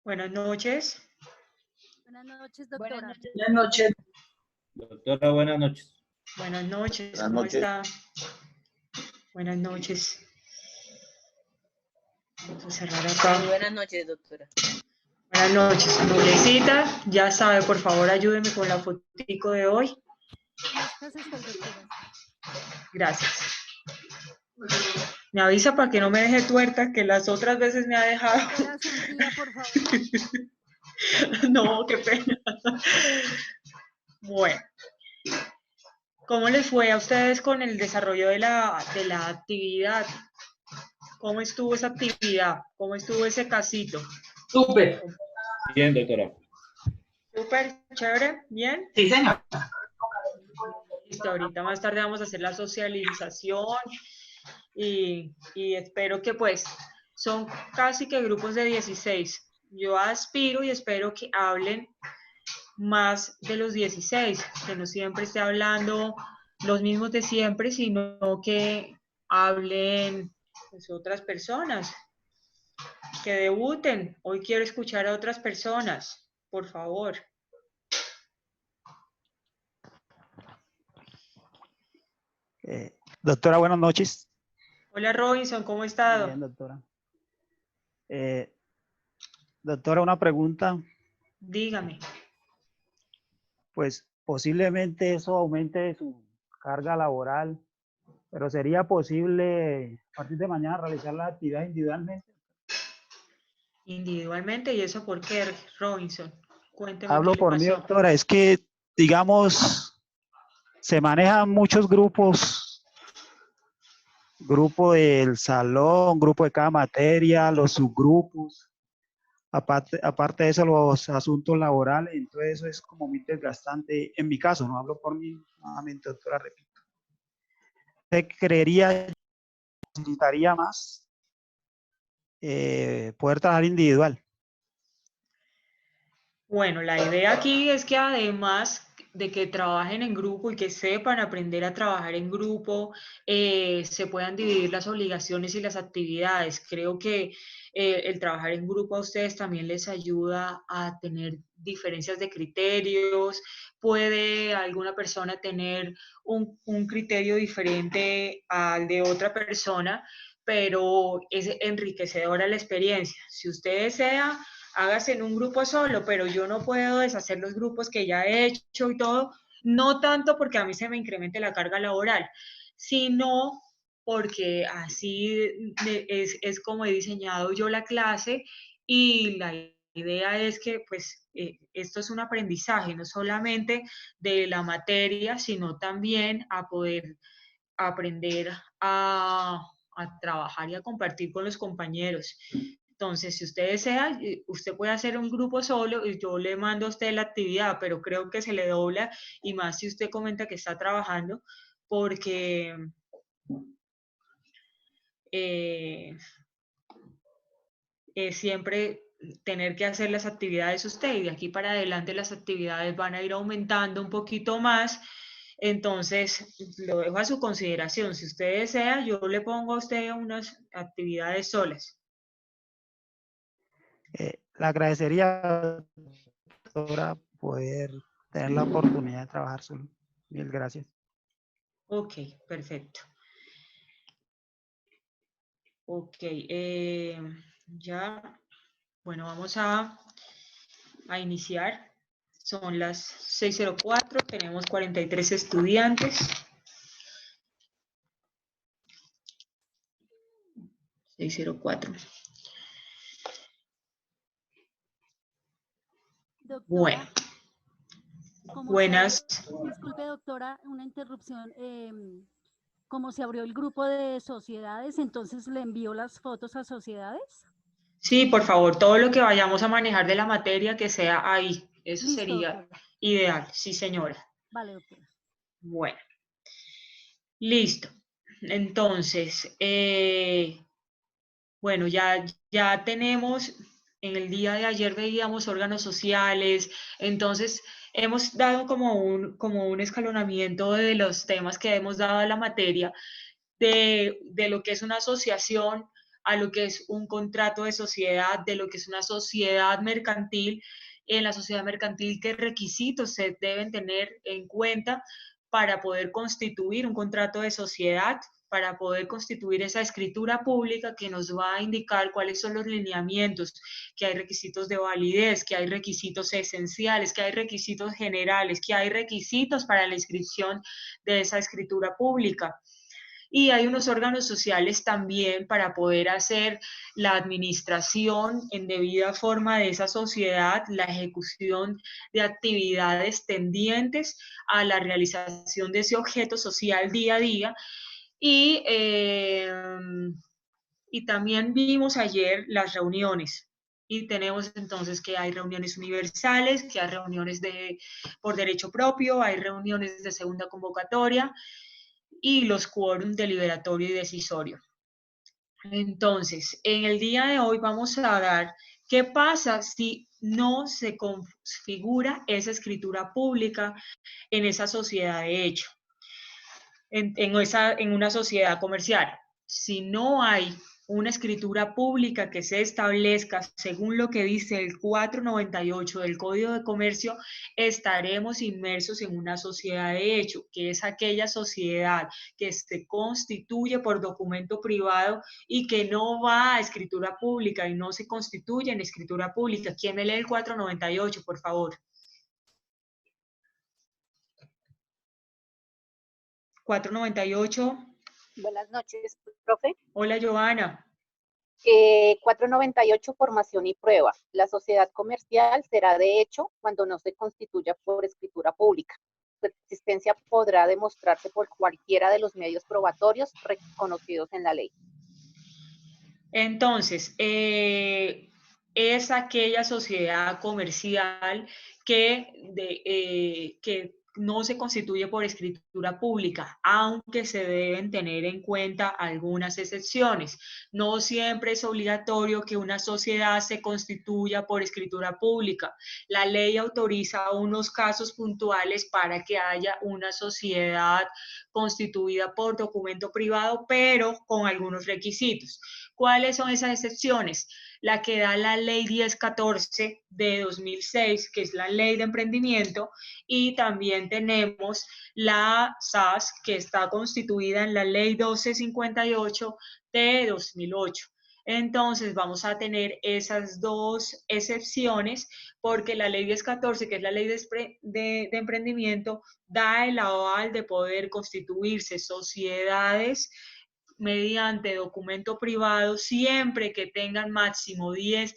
Buenas noches. Buenas noches, doctora. Buenas noches. Doctora, buenas noches. Buenas noches, Buenas ¿cómo noches. está? Buenas noches. Vamos a cerrar acá. Muy buenas noches, doctora. Buenas noches, nublecita. Ya sabe, por favor, ayúdeme con la fotico de hoy. Gracias, doctora. Gracias. Me avisa para que no me deje tuerta, que las otras veces me ha dejado. Doctora, sonría, por favor. No, qué pena. Bueno, ¿cómo les fue a ustedes con el desarrollo de la actividad? ¿Cómo estuvo esa actividad? ¿Cómo estuvo ese casito? Súper. Bien, doctora. Súper, chévere, bien. Sí, señor. Listo, ahorita más tarde vamos a hacer la socialización y espero que pues son casi que grupos de 16. Yo aspiro y espero que hablen más de los 16, que no siempre esté hablando los mismos de siempre, sino que hablen pues, otras personas, que debuten. Hoy quiero escuchar a otras personas, por favor. Doctora, buenas noches. Hola Robinson, ¿cómo ha estado? Bien, doctora. Doctora, una pregunta. Dígame. Pues posiblemente eso aumente su carga laboral, pero ¿sería posible a partir de mañana realizar la actividad individualmente? Individualmente, ¿y eso por qué, Robinson? Cuénteme Hablo qué le por mí, pasó. doctora. Es que, digamos, Se manejan muchos grupos, grupo del salón, grupo de cada materia, los subgrupos. Aparte de eso, los asuntos laborales, entonces eso es como muy desgastante. En mi caso, no hablo por mí, nuevamente, doctora, repito. ¿Usted creería que necesitaría más poder trabajar individual? Bueno, la idea aquí es que además de que trabajen en grupo y que sepan aprender a trabajar en grupo, se puedan dividir las obligaciones y las actividades. Creo que el trabajar en grupo a ustedes también les ayuda a tener diferencias de criterios. Puede alguna persona tener un criterio diferente al de otra persona, pero es enriquecedora la experiencia. Si usted desea, hágase en un grupo solo, pero yo no puedo deshacer los grupos que ya he hecho y todo, no tanto porque a mí se me incremente la carga laboral, sino porque así es como he diseñado yo la clase y la idea es que pues esto es un aprendizaje, no solamente de la materia, sino también a poder aprender a trabajar y a compartir con los compañeros. Entonces, si usted desea, usted puede hacer un grupo solo y yo le mando a usted la actividad, pero creo que se le dobla y más si usted comenta que está trabajando, porque eh, siempre tener que hacer las actividades usted y de aquí para adelante las actividades van a ir aumentando un poquito más. Entonces, lo dejo a su consideración. Si usted desea, yo le pongo a usted unas actividades solas. Le agradecería, doctora, poder tener la oportunidad de trabajar solo. Mil gracias. Ok, perfecto. Ok, ya, bueno, vamos a iniciar. Son las 6:04, tenemos 43 estudiantes. 6:04. Doctora, Bueno, ¿cómo buenas. disculpe, doctora, una interrupción. Como se abrió el grupo de sociedades, entonces le envío las fotos a sociedades. Sí, por favor, todo lo que vayamos a manejar de la materia que sea ahí. Eso Listo, sería doctora. ideal. Sí, señora. Vale, doctora. Bueno, listo. Entonces, bueno, ya tenemos, en el día de ayer veíamos órganos sociales, entonces hemos dado como un escalonamiento de los temas que hemos dado a la materia, de lo que es una asociación a lo que es un contrato de sociedad, de lo que es una sociedad mercantil. En la sociedad mercantil, ¿qué requisitos se deben tener en cuenta para poder constituir un contrato de sociedad, para poder constituir esa escritura pública que nos va a indicar cuáles son los lineamientos, que hay requisitos de validez, que hay requisitos esenciales, que hay requisitos generales, que hay requisitos para la inscripción de esa escritura pública? Y hay unos órganos sociales también para poder hacer la administración en debida forma de esa sociedad, la ejecución de actividades tendientes a la realización de ese objeto social día a día. Y, y también vimos ayer las reuniones. Y tenemos entonces que hay reuniones universales, que hay reuniones por derecho propio, hay reuniones de segunda convocatoria, y los quórum deliberatorio y decisorio. Entonces, en el día de hoy vamos a dar qué pasa si no se configura esa escritura pública en esa sociedad de hecho, en una sociedad comercial. Si no hay una escritura pública que se establezca según lo que dice el 498 del Código de Comercio, estaremos inmersos en una sociedad de hecho, que es aquella sociedad que se constituye por documento privado y que no va a escritura pública y no se constituye en escritura pública. ¿Quién me lee el 498, por favor? 498. Buenas noches, profe. Hola, Giovanna. 498, formación y prueba. La sociedad comercial será de hecho cuando no se constituya por escritura pública. su existencia podrá demostrarse por cualquiera de los medios probatorios reconocidos en la ley. Entonces, es aquella sociedad comercial que no se constituye por escritura pública, aunque se deben tener en cuenta algunas excepciones. No siempre es obligatorio que una sociedad se constituya por escritura pública. La ley autoriza unos casos puntuales para que haya una sociedad constituida por documento privado, pero con algunos requisitos. ¿Cuáles son esas excepciones? La que da la ley 1014 de 2006, que es la ley de emprendimiento, y también tenemos la SAS, que está constituida en la ley 1258 de 2008. Entonces vamos a tener esas dos excepciones porque la ley 1014, que es la ley de emprendimiento, da el aval de poder constituirse sociedades mediante documento privado siempre que tengan máximo 10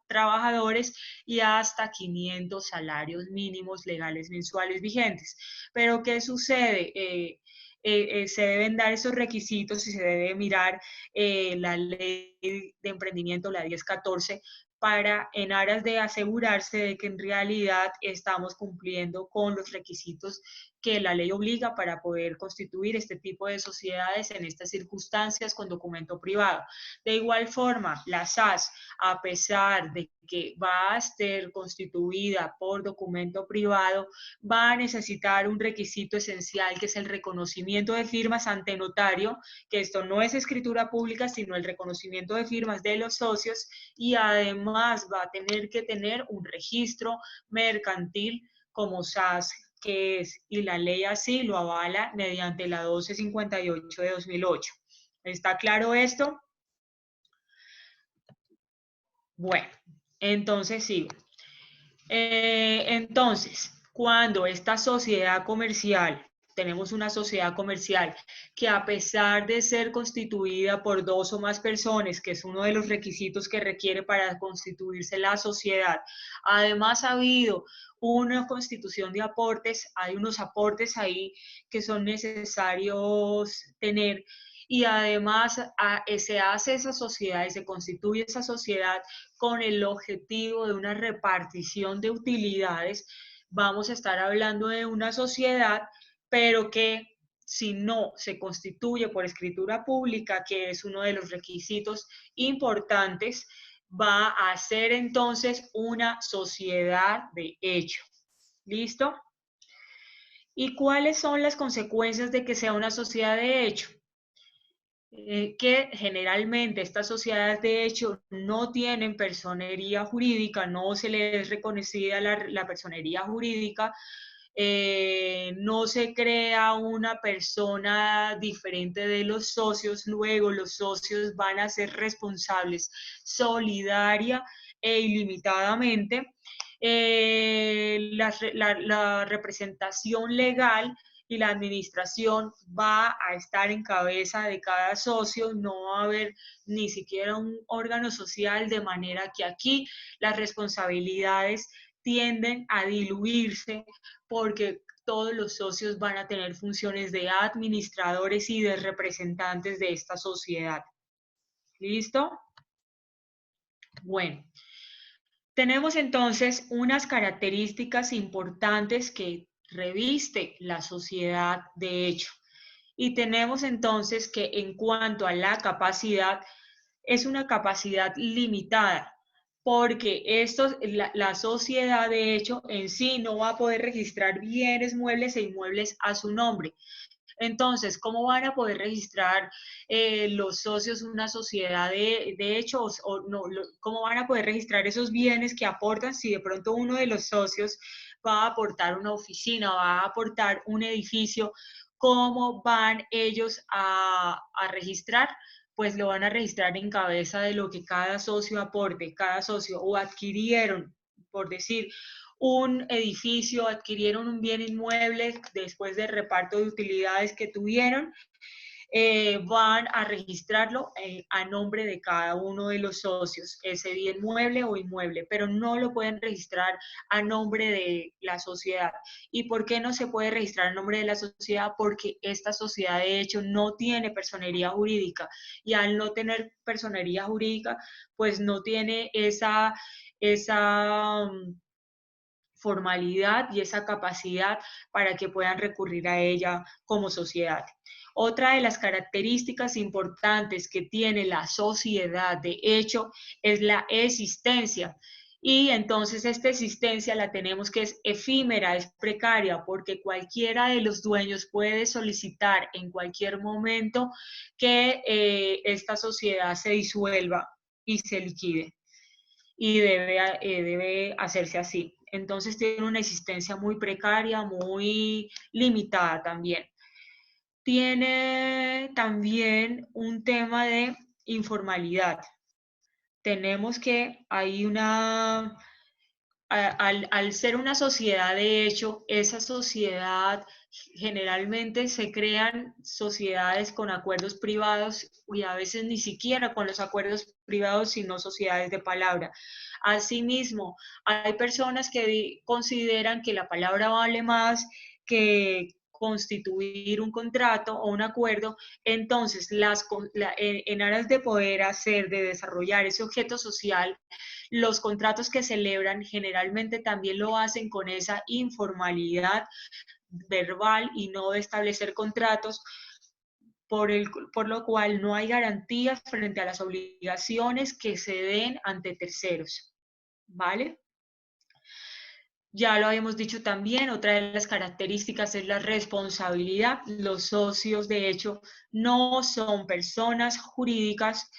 trabajadores y hasta 500 salarios mínimos legales mensuales vigentes. Pero ¿qué sucede? Se deben dar esos requisitos y se debe mirar la ley de emprendimiento, la 1014, para en aras de asegurarse de que en realidad estamos cumpliendo con los requisitos que la ley obliga para poder constituir este tipo de sociedades en estas circunstancias con documento privado. De igual forma, la SAS, a pesar de que va a ser constituida por documento privado, va a necesitar un requisito esencial que es el reconocimiento de firmas ante notario, que esto no es escritura pública, sino el reconocimiento de firmas de los socios, y además va a tener que tener un registro mercantil como SAS, que es, y la ley así lo avala mediante la 1258 de 2008. ¿Está claro esto? Bueno, entonces sigo. Entonces, cuando esta sociedad comercial, tenemos una sociedad comercial que a pesar de ser constituida por 2 o más personas, que es uno de los requisitos que requiere para constituirse la sociedad, además ha habido una constitución de aportes, hay unos aportes ahí que son necesarios tener, y además se hace esa sociedad y se constituye esa sociedad con el objetivo de una repartición de utilidades. Vamos a estar hablando de una sociedad, pero que si no se constituye por escritura pública, que es uno de los requisitos importantes, va a ser entonces una sociedad de hecho. ¿Listo? ¿Y cuáles son las consecuencias de que sea una sociedad de hecho? Que generalmente estas sociedades de hecho no tienen personería jurídica, no se les es reconocida la personería jurídica, no se crea una persona diferente de los socios, luego los socios van a ser responsables solidaria e ilimitadamente. La representación legal y la administración va a estar en cabeza de cada socio, no va a haber ni siquiera un órgano social, de manera que aquí las responsabilidades tienden a diluirse porque todos los socios van a tener funciones de administradores y de representantes de esta sociedad. ¿Listo? Bueno, tenemos entonces unas características importantes que reviste la sociedad de hecho. Y tenemos entonces que en cuanto a la capacidad, es una capacidad limitada, porque la sociedad de hecho en sí no va a poder registrar bienes muebles e inmuebles a su nombre. Entonces, ¿cómo van a poder registrar los socios una sociedad de hecho o no? ¿Cómo van a poder registrar esos bienes que aportan si de pronto uno de los socios va a aportar una oficina, va a aportar un edificio? ¿Cómo van ellos a registrar? Pues lo van a registrar en cabeza de lo que cada socio aporte, cada socio o adquirieron, por decir, un edificio, adquirieron un bien inmueble después del reparto de utilidades que tuvieron, van a registrarlo a nombre de cada uno de los socios, ese bien mueble o inmueble, pero no lo pueden registrar a nombre de la sociedad. ¿Y por qué no se puede registrar a nombre de la sociedad? Porque esta sociedad de hecho no tiene personería jurídica, y al no tener personería jurídica, pues no tiene esa formalidad y esa capacidad para que puedan recurrir a ella como sociedad. Otra de las características importantes que tiene la sociedad de hecho es la existencia. Y entonces esta existencia la tenemos que es efímera, es precaria, porque cualquiera de los dueños puede solicitar en cualquier momento que esta sociedad se disuelva y se liquide. Y debe hacerse así. Entonces tiene una existencia muy precaria, muy limitada también. Tiene también un tema de informalidad. Tenemos que hay una, al ser una sociedad de hecho, esa sociedad generalmente se crean sociedades con acuerdos privados y a veces ni siquiera con los acuerdos privados, sino sociedades de palabra. Asimismo, hay personas que consideran que la palabra vale más que constituir un contrato o un acuerdo, entonces en aras de poder hacer, de desarrollar ese objeto social, los contratos que celebran generalmente también lo hacen con esa informalidad verbal y no de establecer contratos, por lo cual no hay garantías frente a las obligaciones que se den ante terceros, ¿vale? Ya lo habíamos dicho también, otra de las características es la responsabilidad. Los socios, de hecho, no son personas jurídicas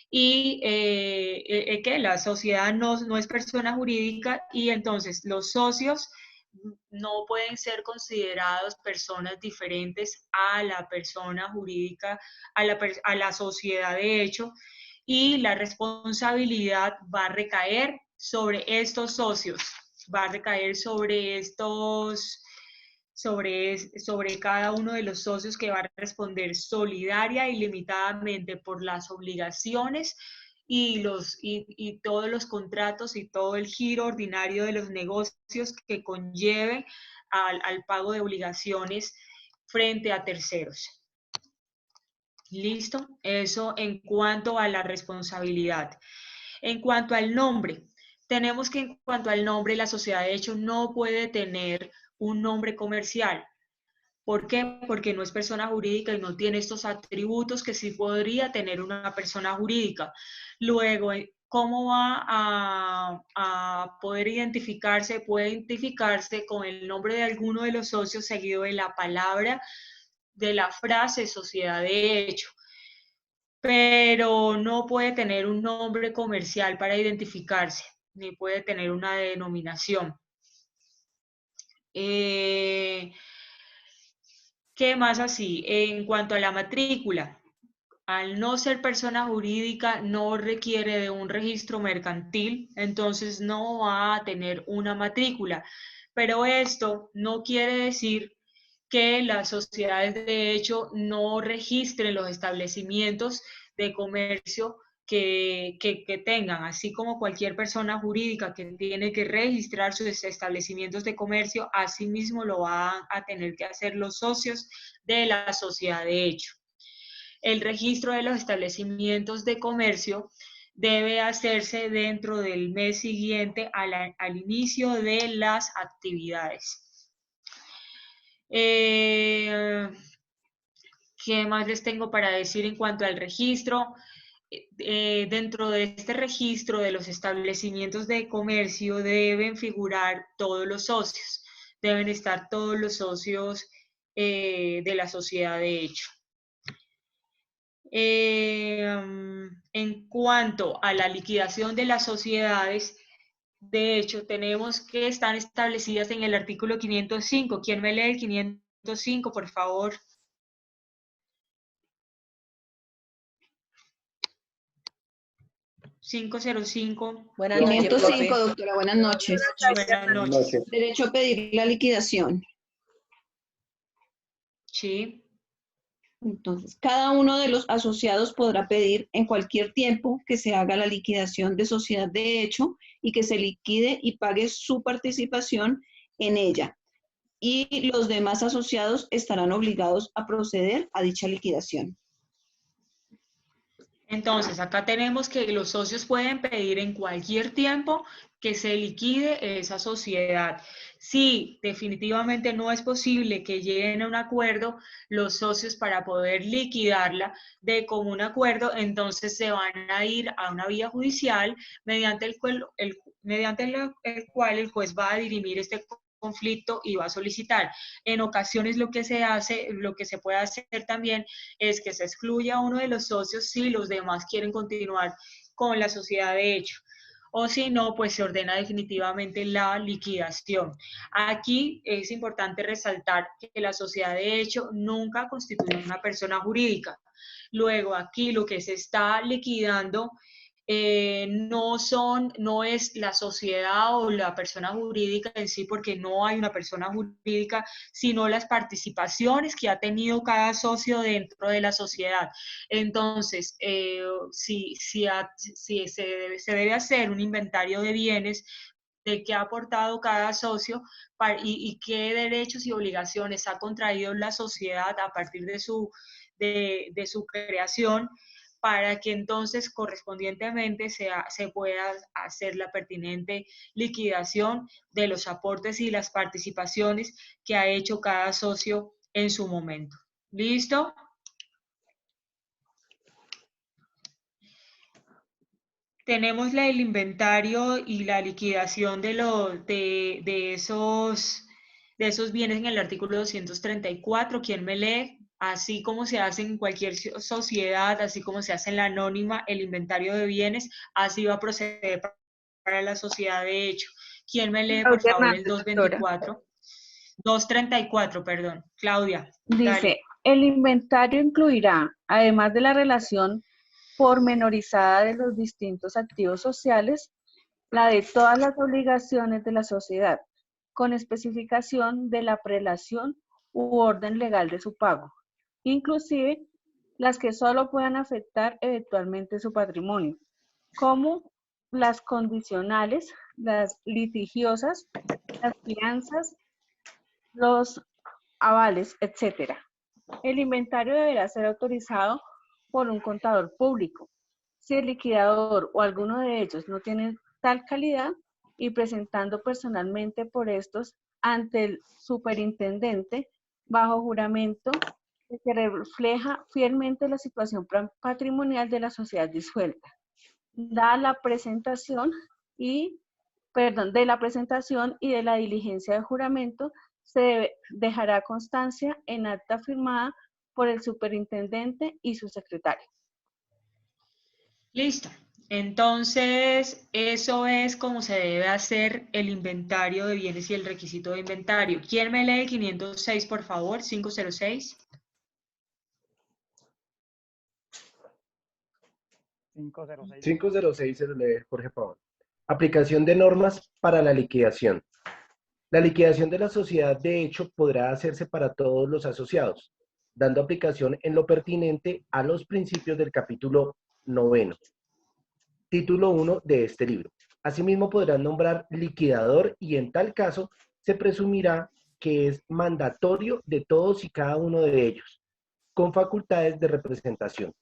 y que la sociedad no es persona jurídica y entonces los socios no pueden ser considerados personas diferentes a la persona jurídica, a la sociedad de hecho, y la responsabilidad va a recaer sobre estos socios, va a recaer sobre cada uno de los socios, que va a responder solidaria y limitadamente por las obligaciones y todos los contratos y todo el giro ordinario de los negocios que conlleve al pago de obligaciones frente a terceros. ¿Listo? Eso en cuanto a la responsabilidad. En cuanto al nombre, tenemos que en cuanto al nombre, la sociedad de hecho no puede tener un nombre comercial. ¿Por qué? Porque no es persona jurídica y no tiene estos atributos que sí podría tener una persona jurídica. Luego, ¿cómo va a poder identificarse? Puede identificarse con el nombre de alguno de los socios seguido de la palabra, de la frase sociedad de hecho, pero no puede tener un nombre comercial para identificarse, ni puede tener una denominación. ¿Qué más así? En cuanto a la matrícula, al no ser persona jurídica no requiere de un registro mercantil, entonces no va a tener una matrícula. Pero esto no quiere decir que las sociedades de hecho no registren los establecimientos de comercio que tengan, así como cualquier persona jurídica que tiene que registrar sus establecimientos de comercio, asimismo lo van a tener que hacer los socios de la sociedad de hecho. El registro de los establecimientos de comercio debe hacerse dentro del mes siguiente al inicio de las actividades. ¿Qué más les tengo para decir en cuanto al registro? Dentro de este registro de los establecimientos de comercio deben figurar todos los socios, deben estar todos los socios de la sociedad de hecho. En cuanto a la liquidación de las sociedades, de hecho, tenemos que están establecidas en el artículo 505. ¿Quién me lee el 505, por favor? ¿505? Buenas noches, 505, doctora, buenas noches. Buenas noches. Derecho a pedir la liquidación. Sí. Entonces, cada uno de los asociados podrá pedir en cualquier tiempo que se haga la liquidación de sociedad de hecho y que se liquide y pague su participación en ella. Y los demás asociados estarán obligados a proceder a dicha liquidación. Entonces, acá tenemos que los socios pueden pedir en cualquier tiempo que se liquide esa sociedad. Si definitivamente no es posible que lleguen a un acuerdo los socios para poder liquidarla de común acuerdo, entonces se van a ir a una vía judicial mediante el cual el juez va a dirimir este conflicto y va a solicitar. En ocasiones lo que se puede hacer también es que se excluya a uno de los socios si los demás quieren continuar con la sociedad de hecho. O si no, pues se ordena definitivamente la liquidación. Aquí es importante resaltar que la sociedad de hecho nunca constituye una persona jurídica. Luego, aquí lo que se está liquidando no es la sociedad o la persona jurídica en sí, porque no hay una persona jurídica, sino las participaciones que ha tenido cada socio dentro de la sociedad. Entonces, se debe hacer un inventario de bienes de qué ha aportado cada socio y qué derechos y obligaciones ha contraído la sociedad a partir de su creación, para que entonces correspondientemente se pueda hacer la pertinente liquidación de los aportes y las participaciones que ha hecho cada socio en su momento. ¿Listo? Tenemos el inventario y la liquidación de esos bienes en el artículo 234. ¿Quién me lee? Así como se hace en cualquier sociedad, así como se hace en la anónima, el inventario de bienes, así va a proceder para la sociedad de hecho. ¿Quién me lee, por favor, el 224? 234, perdón. Claudia. Dice, dale. el inventario incluirá, además de la relación pormenorizada de los distintos activos sociales, la de todas las obligaciones de la sociedad, con especificación de la prelación u orden legal de su pago, inclusive las que solo puedan afectar eventualmente su patrimonio, como las condicionales, las litigiosas, las fianzas, los avales, etc. El inventario deberá ser autorizado por un contador público. Si el liquidador o alguno de ellos no tiene tal calidad, y presentando personalmente por estos ante el superintendente bajo juramento que refleja fielmente la situación patrimonial de la sociedad disuelta. Da la presentación y de la diligencia de juramento se dejará constancia en acta firmada por el superintendente y su secretario. Listo. Entonces, eso es como se debe hacer el inventario de bienes y el requisito de inventario. ¿Quién me lee 506, por favor? 506. 506 se lo lee Jorge Pavón. Aplicación de normas para la liquidación. La liquidación de la sociedad de hecho podrá hacerse para todos los asociados, dando aplicación en lo pertinente a los principios del capítulo 9. Título 1 de este libro. Asimismo podrán nombrar liquidador y en tal caso se presumirá que es mandatorio de todos y cada uno de ellos, con facultades de representación.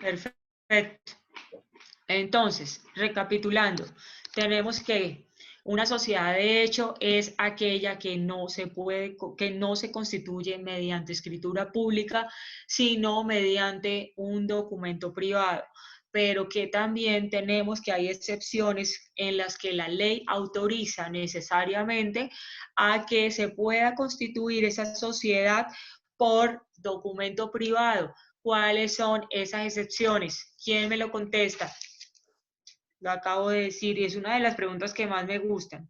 Perfecto. Entonces, recapitulando, tenemos que una sociedad de hecho es aquella que no se constituye mediante escritura pública, sino mediante un documento privado, pero que también tenemos que hay excepciones en las que la ley autoriza necesariamente a que se pueda constituir esa sociedad por documento privado. ¿Cuáles son esas excepciones? ¿Quién me lo contesta? Lo acabo de decir y es una de las preguntas que más me gustan.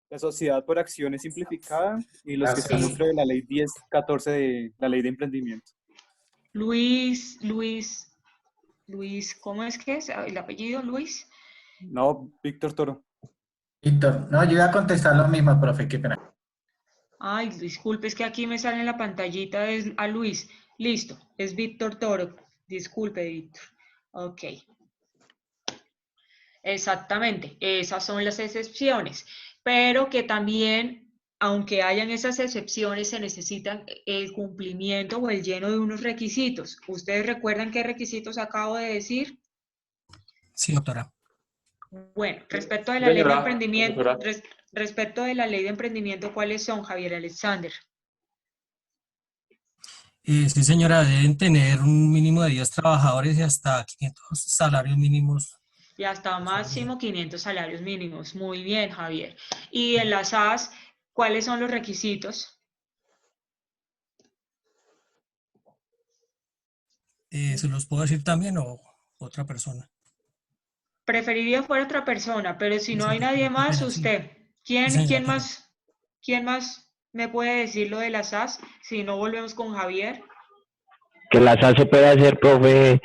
La sociedad por acciones simplificada y los que están dentro de la ley 1014 de la ley de emprendimiento. Luis, ¿cómo es que es el apellido, Luis? No, Víctor Toro. Víctor, no, yo iba a contestar lo mismo, profe, qué pena. Ay, disculpe, es que aquí me sale en la pantallita es a Luis. Listo, es Víctor Toro. Disculpe, Víctor. Ok. Exactamente, esas son las excepciones, pero que también, aunque hayan esas excepciones, se necesitan el cumplimiento o el lleno de unos requisitos. ¿Ustedes recuerdan qué requisitos acabo de decir? Sí, doctora. Bueno, respecto de la ley de Señora, emprendimiento, profesora. respecto de la ley de emprendimiento, ¿cuáles son, Javier Alexander? Sí, señora, deben tener un mínimo de 10 trabajadores y hasta 500 salarios mínimos. Y hasta máximo 500 salarios mínimos. Muy bien, Javier. Y en las SAS, ¿cuáles son los requisitos? ¿Se los puedo decir también o otra persona? Preferiría fuera otra persona, pero si Sí, no hay señora, nadie qué más, pena, sí. usted. Sí, ¿Quién señora, qué pena. más me puede decir lo de las SAS? Si no, volvemos con Javier. Que la SAS se puede hacer, profe,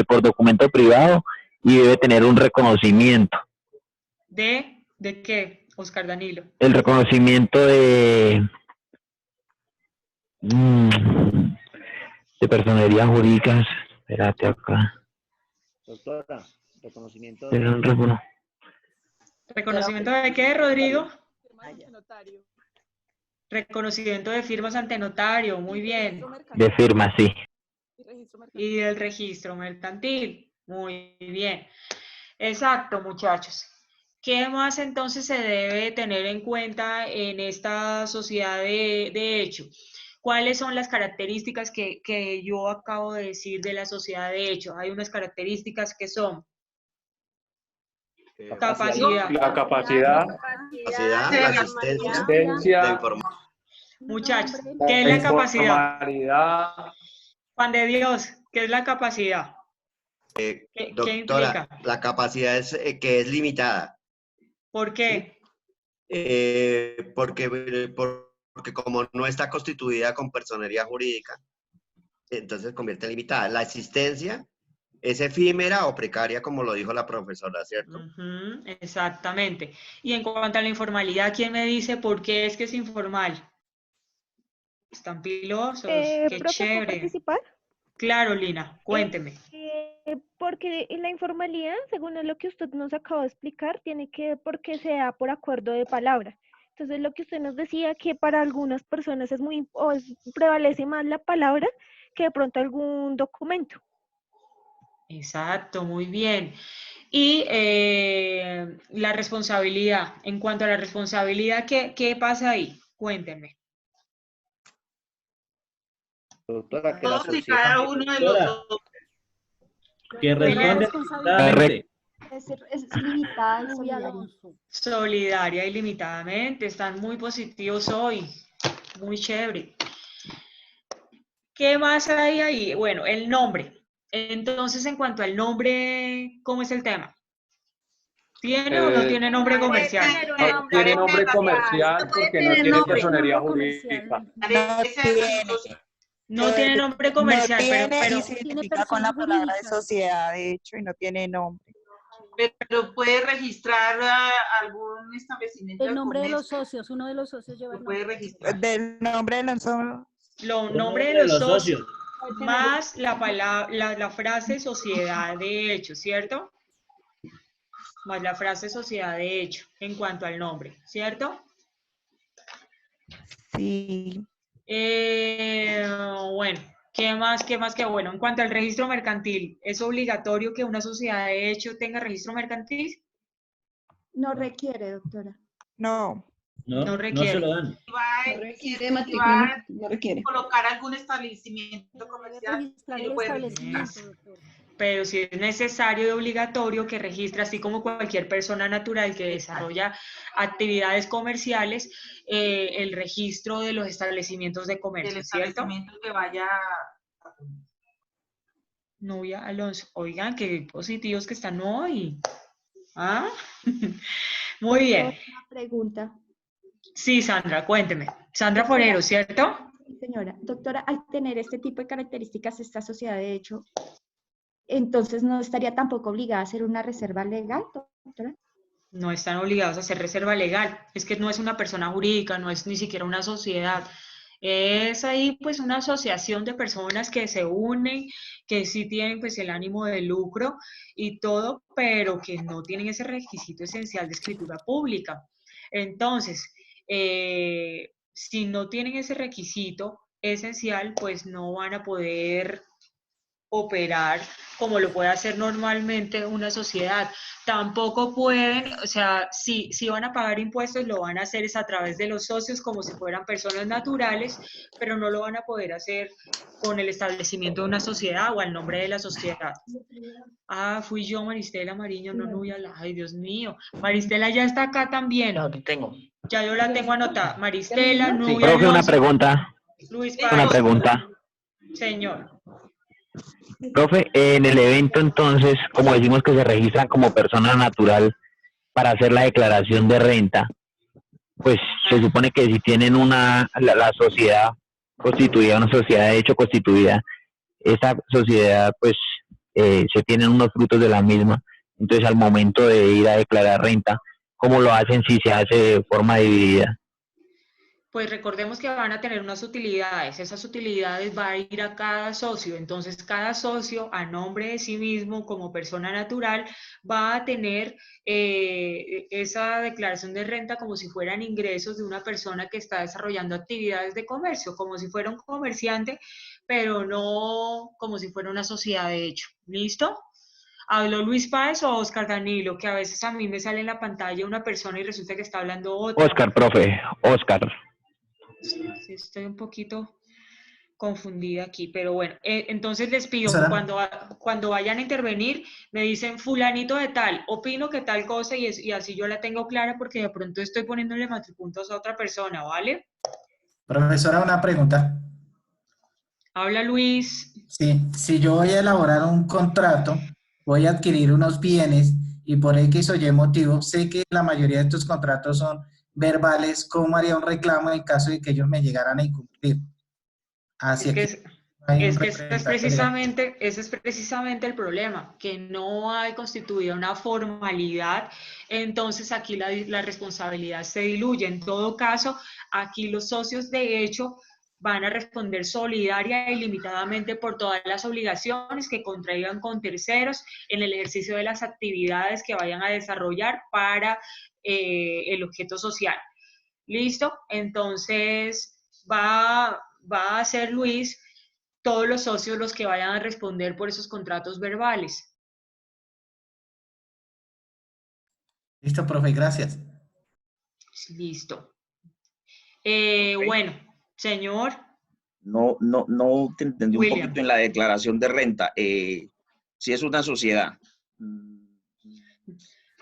por documento privado y debe tener un reconocimiento. ¿De qué, Oscar Danilo? El reconocimiento de personería jurídicas. Espérate acá. Doctora, reconocimiento Tiene un reconocimiento. ¿Reconocimiento de qué, Rodrigo? Reconocimiento de firmas ante notario, muy bien. De firma, sí. Y del registro mercantil, muy bien. Exacto, muchachos. ¿Qué más entonces se debe tener en cuenta en esta sociedad de hecho? ¿Cuáles son las características que yo acabo de decir de la sociedad de hecho? Hay unas características que son capacidad. La capacidad, la asistencia, Muchachos, ¿qué es la capacidad? informalidad, Juan de Dios, ¿qué es la capacidad? ¿Qué implica? la capacidad es que es limitada. ¿Por qué? Porque como no está constituida con personería jurídica, entonces convierte en limitada. La asistencia es efímera o precaria, como lo dijo la profesora, ¿cierto? Exactamente. Y en cuanto a la informalidad, ¿quién me dice por qué es que es informal? Están pilosos, qué ¿Profe, chévere. ¿puedo participar? Claro, Lina, cuénteme. Porque la informalidad, según lo que usted nos acaba de explicar, tiene que ver porque se da por acuerdo de palabra. Entonces, lo que usted nos decía, que para algunas personas prevalece más la palabra que de pronto algún documento. Exacto, muy bien. Y la responsabilidad. En cuanto a la responsabilidad, ¿qué pasa ahí? Cuéntenme. Doctora, que Todos y cada uno de los dos. Que responde limitadamente. Es limitada y solidaria. Solidaria y limitadamente. Están muy positivos hoy. Muy chévere. ¿Qué más hay ahí? Bueno, el nombre. Entonces, en cuanto al nombre, ¿cómo es el tema? ¿Tiene o no tiene nombre comercial? No tiene nombre comercial porque no tiene personería jurídica. No tiene nombre comercial, pero y se identifica con la palabra de sociedad, de hecho, y no tiene nombre. Pero puede registrar algún establecimiento. El nombre de los socios, uno de los socios lleva el nombre. Puede registrar. Del nombre de los socios. Nombre de los socios. Más la frase sociedad de hecho, ¿cierto? Más la frase sociedad de hecho en cuanto al nombre, ¿cierto? Sí. Bueno, ¿qué más? Bueno, en cuanto al registro mercantil, ¿es obligatorio que una sociedad de hecho tenga registro mercantil? No requiere, doctora. No. No requiere. se lo dan. No requiere. Colocar algún establecimiento comercial. Pero si es necesario y obligatorio que registre, así como cualquier persona natural que desarrolla actividades comerciales, el registro de los establecimientos de comercio, El ¿cierto? establecimiento que vaya a... Nubia Alonso, oigan, qué positivos que están hoy. ¿Ah? Muy bien. Una pregunta. Sí, Sandra, cuénteme. Sandra Forero, ¿cierto? Sí, señora. Doctora, al tener este tipo de características, esta sociedad de hecho, entonces no estaría tampoco obligada a hacer una reserva legal, doctora. No están obligados a hacer reserva legal. Es que no es una persona jurídica, no es ni siquiera una sociedad. Es ahí pues una asociación de personas que se unen, que sí tienen pues el ánimo de lucro y todo, pero que no tienen ese requisito esencial de escritura pública. Entonces, si no tienen ese requisito esencial, pues no van a poder operar como lo puede hacer normalmente una sociedad. Tampoco pueden, o sea, si van a pagar impuestos, lo van a hacer es a través de los socios como si fueran personas naturales, pero no lo van a poder hacer con el establecimiento de una sociedad o al nombre de la sociedad. Ah, fui yo, Maristela Mariño, no, no, ay, Dios mío. Maristela ya está acá también. No, te tengo. Ya yo la tengo anotada. Maristela, Sí. Nubia Profe, una Alonso, pregunta. Luis Una Páez. pregunta. Señor. Profe, en el evento entonces, como decimos que se registran como persona natural para hacer la declaración de renta, pues se supone que si tienen la sociedad constituida, una sociedad de hecho constituida, esa sociedad pues se tienen unos frutos de la misma. Entonces al momento de ir a declarar renta, ¿cómo lo hacen si se hace de forma dividida? Pues recordemos que van a tener unas utilidades. Esas utilidades va a ir a cada socio. Entonces, cada socio, a nombre de sí mismo, como persona natural, va a tener esa declaración de renta como si fueran ingresos de una persona que está desarrollando actividades de comercio, como si fuera un comerciante, pero no como si fuera una sociedad de hecho. ¿Listo? ¿Habló Luis Páez o Oscar Danilo? Que a veces a mí me sale en la pantalla una persona y resulta que está hablando otra. Oscar, profe, Oscar. Sí, estoy un poquito confundida aquí, pero bueno, entonces les pido cuando vayan a intervenir, me dicen fulanito de tal, opino que tal cosa y así yo la tengo clara porque de pronto estoy poniéndole matripuntos a otra persona, ¿vale? Profesora, una pregunta. Habla Luis. Sí, si yo voy a elaborar un contrato, voy a adquirir unos bienes y por X o Y motivo, sé que la mayoría de estos contratos son verbales, ¿cómo haría un reclamo en caso de que ellos me llegaran a incumplir? Así ese es precisamente el problema, que no hay constituida una formalidad, entonces aquí la responsabilidad se diluye. En todo caso, aquí los socios de hecho van a responder solidaria y limitadamente por todas las obligaciones que contraigan con terceros en el ejercicio de las actividades que vayan a desarrollar para el objeto social. ¿Listo? Entonces va a ser Luis todos los socios los que vayan a responder por esos contratos verbales. Listo, profe, gracias. Listo. Bueno, señor. No te entendí un poquito en la declaración de renta. Si es una sociedad,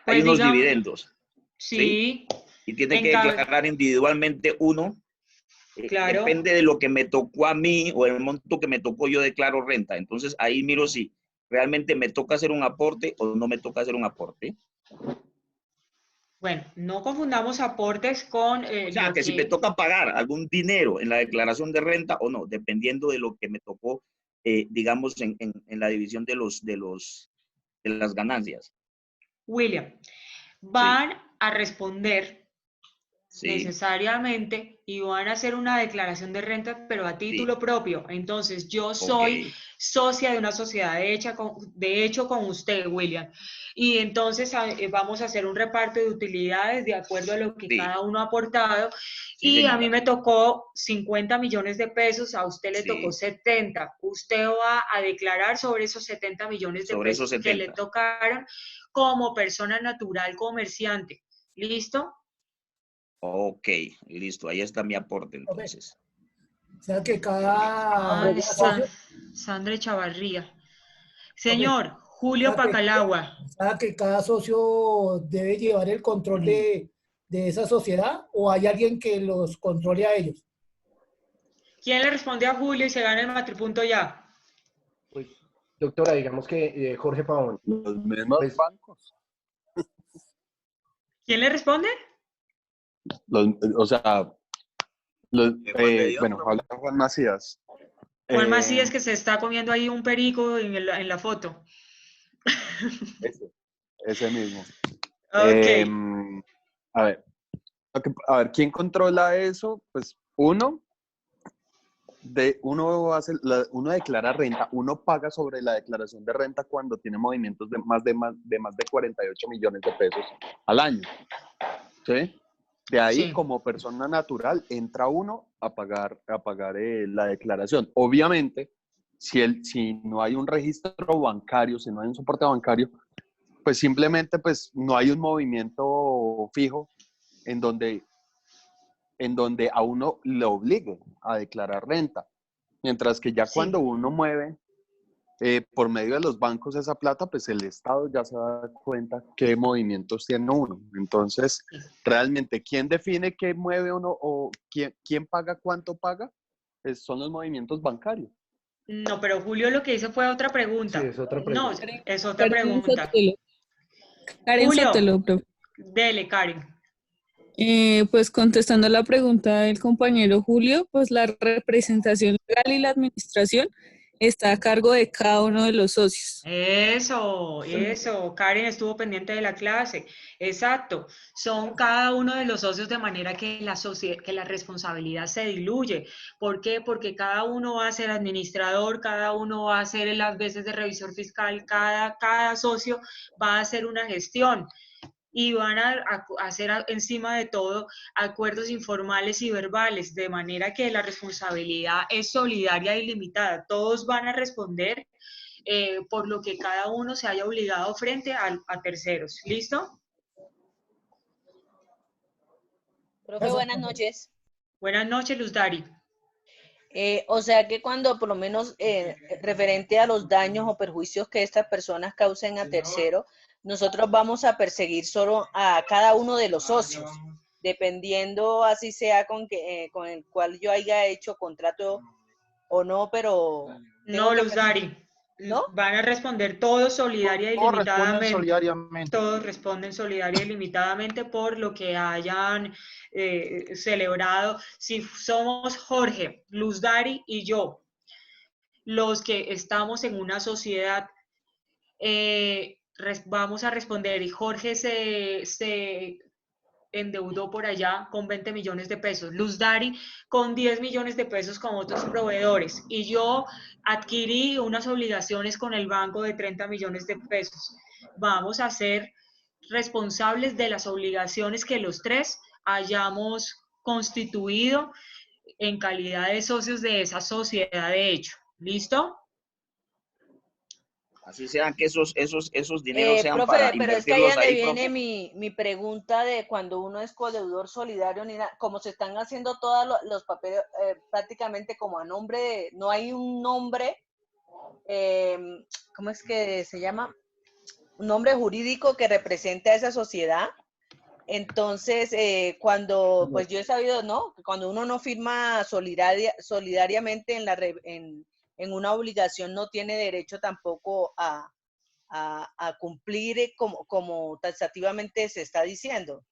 hay unos dividendos. Sí. Y tiene que declarar individualmente uno. Claro. Depende de lo que me tocó a mí o el monto que me tocó, yo declaro renta. Entonces ahí miro si realmente me toca hacer un aporte o no me toca hacer un aporte. Bueno, no confundamos aportes con... o sea, que si me toca pagar algún dinero en la declaración de renta o no, dependiendo de lo que me tocó, digamos, en la división de las ganancias. William, van a responder necesariamente y van a hacer una declaración de renta, pero a título propio. Entonces, yo soy socia de una sociedad de hecho con usted, William. Y entonces vamos a hacer un reparto de utilidades de acuerdo a lo que cada uno ha aportado. Y a mí me tocó 50 millones de pesos, a usted le tocó 70. Usted va a declarar sobre esos 70 millones de pesos que le tocaron como persona natural comerciante. ¿Listo? Ok, listo, ahí está mi aporte entonces. O sea que cada... Sandra Chavarría. Señor, Julio Pacalagua. O sea que cada socio debe llevar el control de esa sociedad o hay alguien que los controle a ellos. ¿Quién le responde a Julio y se gana el matripunto ya? Pues, doctora, digamos que Jorge Pavón. Los mismos bancos. ¿Quién le responde? Bueno, habla Juan Macías. Juan Macías que se está comiendo ahí un perico en la foto. Ese mismo. Ok. A ver, ¿quién controla eso? Pues uno declara renta, uno paga sobre la declaración de renta cuando tiene movimientos de más de 48 millones de pesos al año. ¿Sí? De ahí, Sí. como persona natural, entra uno a pagar la declaración. Obviamente, si no hay un registro bancario, si no hay un soporte bancario, pues simplemente pues, no hay un movimiento fijo en donde a uno le obligue a declarar renta. Mientras que ya cuando uno mueve por medio de los bancos esa plata, pues el Estado ya se da cuenta qué movimientos tiene uno. Entonces, realmente, ¿quién define qué mueve uno o quién paga cuánto paga? Pues son los movimientos bancarios. No, pero Julio lo que hizo fue otra pregunta. Sí, es otra No, pregunta. es otra pregunta. Karen Julio, Sotelo, profe. dele, Karen. Pues contestando la pregunta del compañero Julio, pues la representación legal y la administración está a cargo de cada uno de los socios. Eso, Karen estuvo pendiente de la clase. Exacto, son cada uno de los socios de manera que la responsabilidad se diluye. ¿Por qué? Porque cada uno va a ser administrador, cada uno va a ser las veces de revisor fiscal, cada socio va a hacer una gestión. Y van a hacer encima de todo acuerdos informales y verbales, de manera que la responsabilidad es solidaria y limitada. Todos van a responder por lo que cada uno se haya obligado frente a terceros. ¿Listo? Profe, buenas noches. Buenas noches, Luz Dari. O sea que cuando por lo menos referente a los daños o perjuicios que estas personas causen a terceros, nosotros vamos a perseguir solo a cada uno de los socios, dependiendo así sea con el cual yo haya hecho contrato o no, pero... No, Luz Dari. ¿No? Van a responder todos solidaria y limitadamente. Todos responden solidaria y limitadamente por lo que hayan celebrado. Si somos Jorge, Luz Dari y yo, los que estamos en una sociedad, vamos a responder, y Jorge se endeudó por allá con 20 millones de pesos, Luz Dari con 10 millones de pesos con otros proveedores, y yo adquirí unas obligaciones con el banco de 30 millones de pesos. Vamos a ser responsables de las obligaciones que los tres hayamos constituido en calidad de socios de esa sociedad de hecho. ¿Listo? Así sean que esos dineros sean profe, para pero es que invertirlos ahí ahí, donde profe. viene mi pregunta de cuando uno es codeudor solidario, como se están haciendo todos los papeles prácticamente como a nombre de, no hay un nombre, ¿cómo es que se llama? Un nombre jurídico que represente a esa sociedad. Entonces, cuando, pues yo he sabido, ¿no? Cuando uno no firma solidariamente en una obligación, no tiene derecho tampoco a cumplir como taxativamente se está diciendo.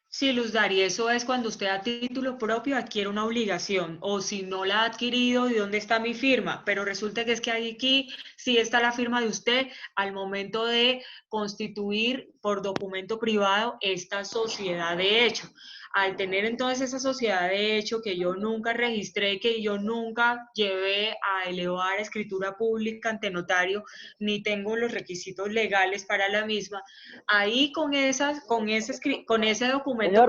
Sí, Luz Dari, eso es cuando usted a título propio adquiere una obligación, o si no la ha adquirido, ¿y dónde está mi firma? Pero resulta que es que aquí sí está la firma de usted al momento de constituir por documento privado esta sociedad de hecho. Al tener entonces esa sociedad de hecho que yo nunca registré, que yo nunca llevé a elevar a escritura pública ante notario, ni tengo los requisitos legales para la misma, ahí con ese documento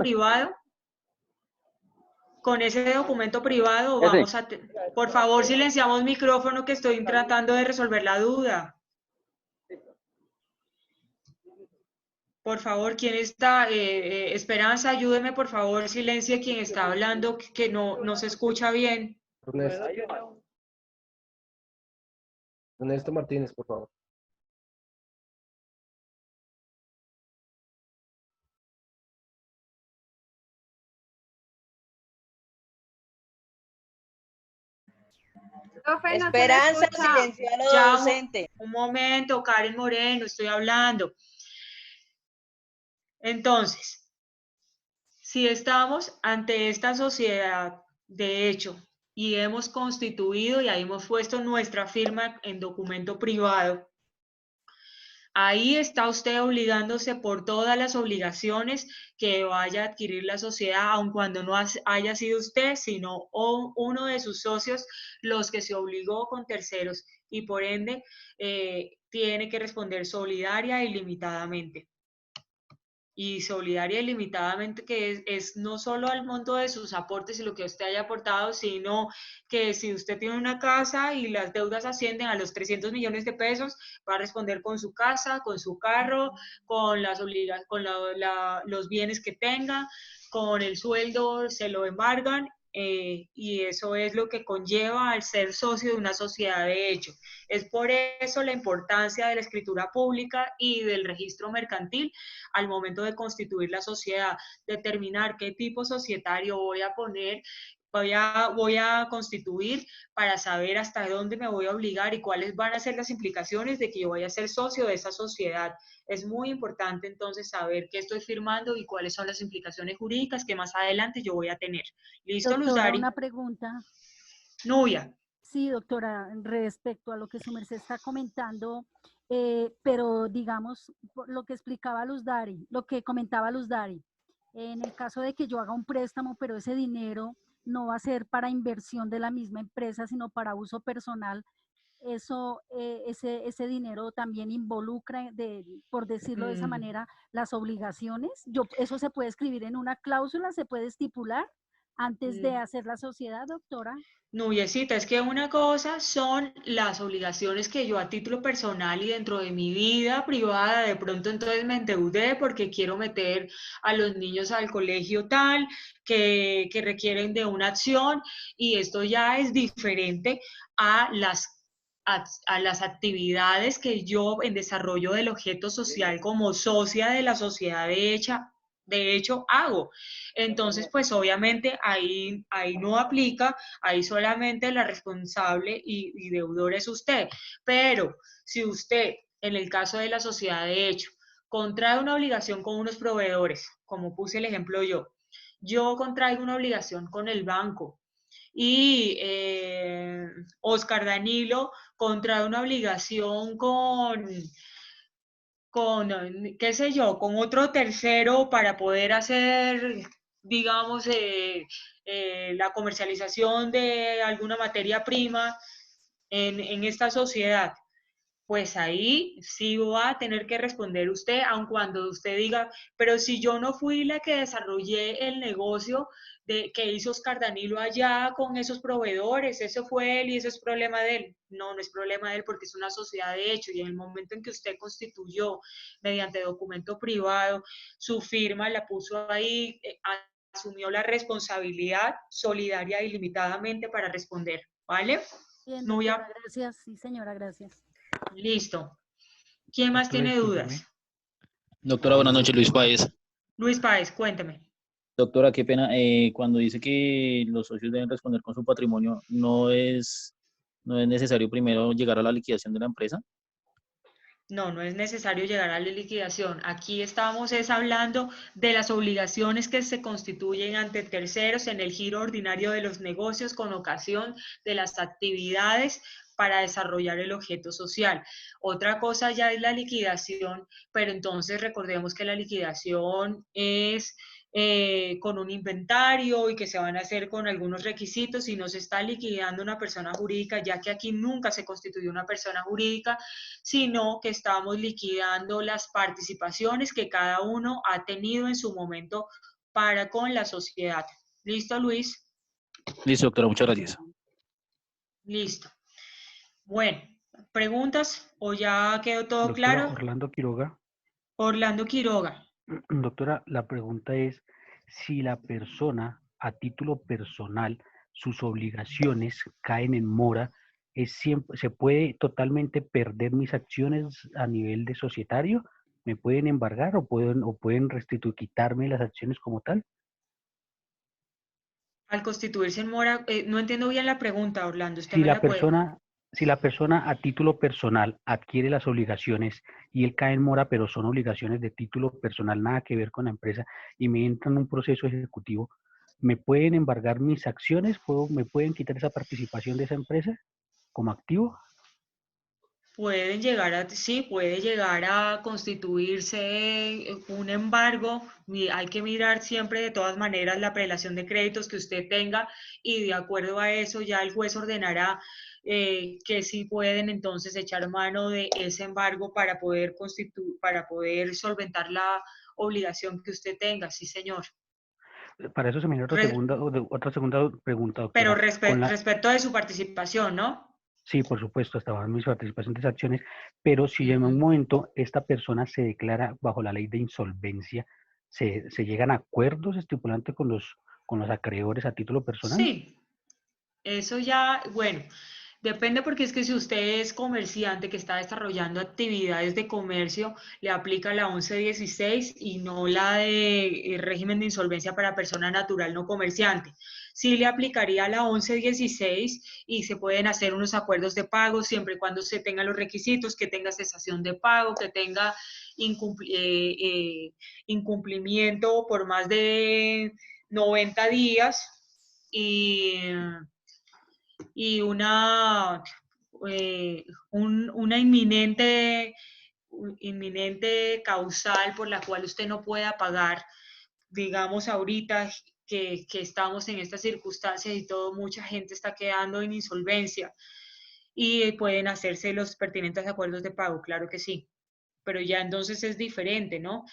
privado, vamos a... Por favor, silenciamos micrófono que estoy tratando de resolver la duda. Por favor, ¿quién está? Esperanza, ayúdeme, por favor, silencie quien está hablando, que no se escucha bien. Ernesto Martínez, por favor. Profe, no Esperanza, silenció a los docentes. Un momento, Karen Moreno, estoy hablando. Entonces, si estamos ante esta sociedad de hecho y hemos constituido y ahí hemos puesto nuestra firma en documento privado, Ahí está usted obligándose por todas las obligaciones que vaya a adquirir la sociedad, aun cuando no haya sido usted, sino uno de sus socios los que se obligó con terceros y por ende tiene que responder solidaria y limitadamente. Y solidaria y limitadamente, que es no solo al monto de sus aportes y lo que usted haya aportado, sino que si usted tiene una casa y las deudas ascienden a los 300 millones de pesos, va a responder con su casa, con su carro, con los bienes que tenga, con el sueldo, se lo embargan. Y eso es lo que conlleva al ser socio de una sociedad de hecho. Es por eso la importancia de la escritura pública y del registro mercantil al momento de constituir la sociedad, determinar qué tipo societario voy a poner, voy a constituir para saber hasta dónde me voy a obligar y cuáles van a ser las implicaciones de que yo vaya a ser socio de esa sociedad. Es muy importante entonces saber qué estoy firmando y cuáles son las implicaciones jurídicas que más adelante yo voy a tener. ¿Listo, Doctora, Luz Dari? una pregunta. Nubia. Sí, doctora, respecto a lo que su merced está comentando, pero digamos, lo que explicaba Luz Dari, lo que comentaba Luz Dari, en el caso de que yo haga un préstamo, pero ese dinero no va a ser para inversión de la misma empresa, sino para uso personal, eso, ese dinero también involucra, por decirlo de esa manera, las obligaciones. ¿Eso se puede escribir en una cláusula, se puede estipular antes de hacer la sociedad, doctora? Nubiecita, es que una cosa son las obligaciones que yo a título personal y dentro de mi vida privada, de pronto entonces me endeudé porque quiero meter a los niños al colegio tal, que requieren de una acción, y esto ya es diferente a las actividades que yo en desarrollo del objeto social como socia de la sociedad de hecho hago. Entonces, pues obviamente ahí no aplica, ahí solamente la responsable y deudor es usted. Pero si usted, en el caso de la sociedad de hecho, contrae una obligación con unos proveedores, como puse el ejemplo yo contraigo una obligación con el banco y Oscar Danilo contrae una obligación qué sé yo, con otro tercero para poder hacer, digamos, la comercialización de alguna materia prima en esta sociedad, pues ahí sí va a tener que responder usted, aun cuando usted diga, pero si yo no fui la que desarrollé el negocio que hizo Oscar Danilo allá con esos proveedores, eso fue él y eso es problema de él. No, no es problema de él porque es una sociedad de hecho y en el momento en que usted constituyó mediante documento privado, su firma la puso ahí, asumió la responsabilidad solidaria y limitadamente para responder, ¿vale? Bien, Nubia. doctora, gracias. Sí, señora, gracias. Listo. ¿Quién más tiene dudas? Doctora, buenas noches, Luis Páez. Luis Páez, cuéntame. Doctora, qué pena, cuando dice que los socios deben responder con su patrimonio, ¿no es necesario primero llegar a la liquidación de la empresa? No, no es necesario llegar a la liquidación. Aquí estamos hablando de las obligaciones que se constituyen ante terceros en el giro ordinario de los negocios con ocasión de las actividades para desarrollar el objeto social. Otra cosa ya es la liquidación, pero entonces recordemos que la liquidación es con un inventario y que se van a hacer con algunos requisitos y no se está liquidando una persona jurídica, ya que aquí nunca se constituyó una persona jurídica, sino que estamos liquidando las participaciones que cada uno ha tenido en su momento para con la sociedad. ¿Listo, Luis? Listo, doctora, muchas gracias. Listo. Bueno, ¿preguntas o ya quedó todo Doctora, claro? Orlando Quiroga. Orlando Quiroga. Doctora, la pregunta es si la persona a título personal, sus obligaciones caen en mora, ¿se puede totalmente perder mis acciones a nivel de societario? ¿Me pueden embargar o pueden quitarme las acciones como tal? Al constituirse en mora, no entiendo bien la pregunta, Orlando. ¿Usted Si me la la puede? persona a título personal adquiere las obligaciones y él cae en mora, pero son obligaciones de título personal, nada que ver con la empresa, y me entra en un proceso ejecutivo, ¿me pueden embargar mis acciones? ¿Me pueden quitar esa participación de esa empresa como activo? pueden llegar a, sí, puede llegar a constituirse un embargo. Hay que mirar siempre de todas maneras la prelación de créditos que usted tenga y de acuerdo a eso ya el juez ordenará que sí pueden entonces echar mano de ese embargo para poder para poder solventar la obligación que usted tenga, sí señor. Para eso se me viene otra segunda pregunta, Pero doctora. respecto de su participación, ¿no? Sí, por supuesto, hasta ahora mi participación de esas acciones, pero si en un momento esta persona se declara bajo la ley de insolvencia, ¿se llegan a acuerdos estipulantes con los acreedores a título personal? Sí, eso ya, bueno, depende porque es que si usted es comerciante que está desarrollando actividades de comercio, le aplica la 1116 y no la de régimen de insolvencia para persona natural no comerciante. Sí le aplicaría la 1116 y se pueden hacer unos acuerdos de pago siempre y cuando se tengan los requisitos, que tenga cesación de pago, que tenga incumplimiento por más de 90 días y una inminente causal por la cual usted no pueda pagar, digamos ahorita que estamos en estas circunstancias y todo, mucha gente está quedando en insolvencia y pueden hacerse los pertinentes acuerdos de pago, claro que sí, pero ya entonces es diferente, ¿no?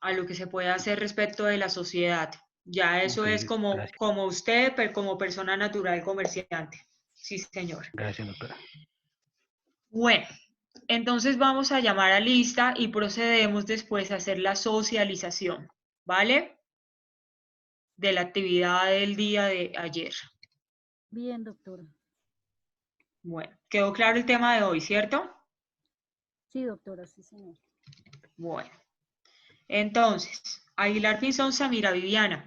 A lo que se puede hacer respecto de la sociedad. Ya eso es como usted, pero como persona natural comerciante. Sí, señor. Gracias, doctora. Bueno, entonces vamos a llamar a lista y procedemos después a hacer la socialización, ¿vale? De la actividad del día de ayer. Bien, doctora. Bueno, quedó claro el tema de hoy, ¿cierto? Sí, doctora, sí, señor. Bueno, entonces, Aguilar Pinzón, Samira Viviana.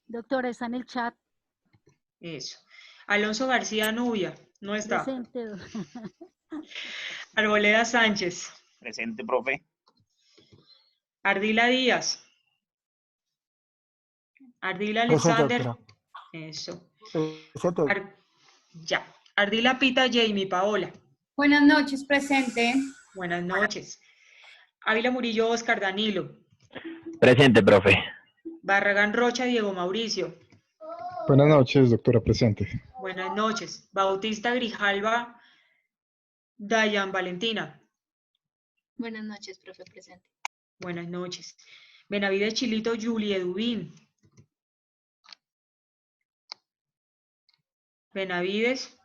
Doctora, está en el chat. Eso. Alonso García Nubia, no está. Presente. Arboleda Sánchez. Presente, profe. Ardila Díaz. Ardila Alexander. Eso. Ya. Ardila Pita Jamie Paola. Buenas noches, presente. Buenas noches. Ávila Murillo Oscar Danilo. Presente, profe. Barragán Rocha Diego Mauricio. Buenas noches, doctora, presente. Buenas noches. Bautista Grijalva Dayan Valentina. Buenas noches, profe, presente. Buenas noches. Benavides Chilito Julie Edubín. Benavides.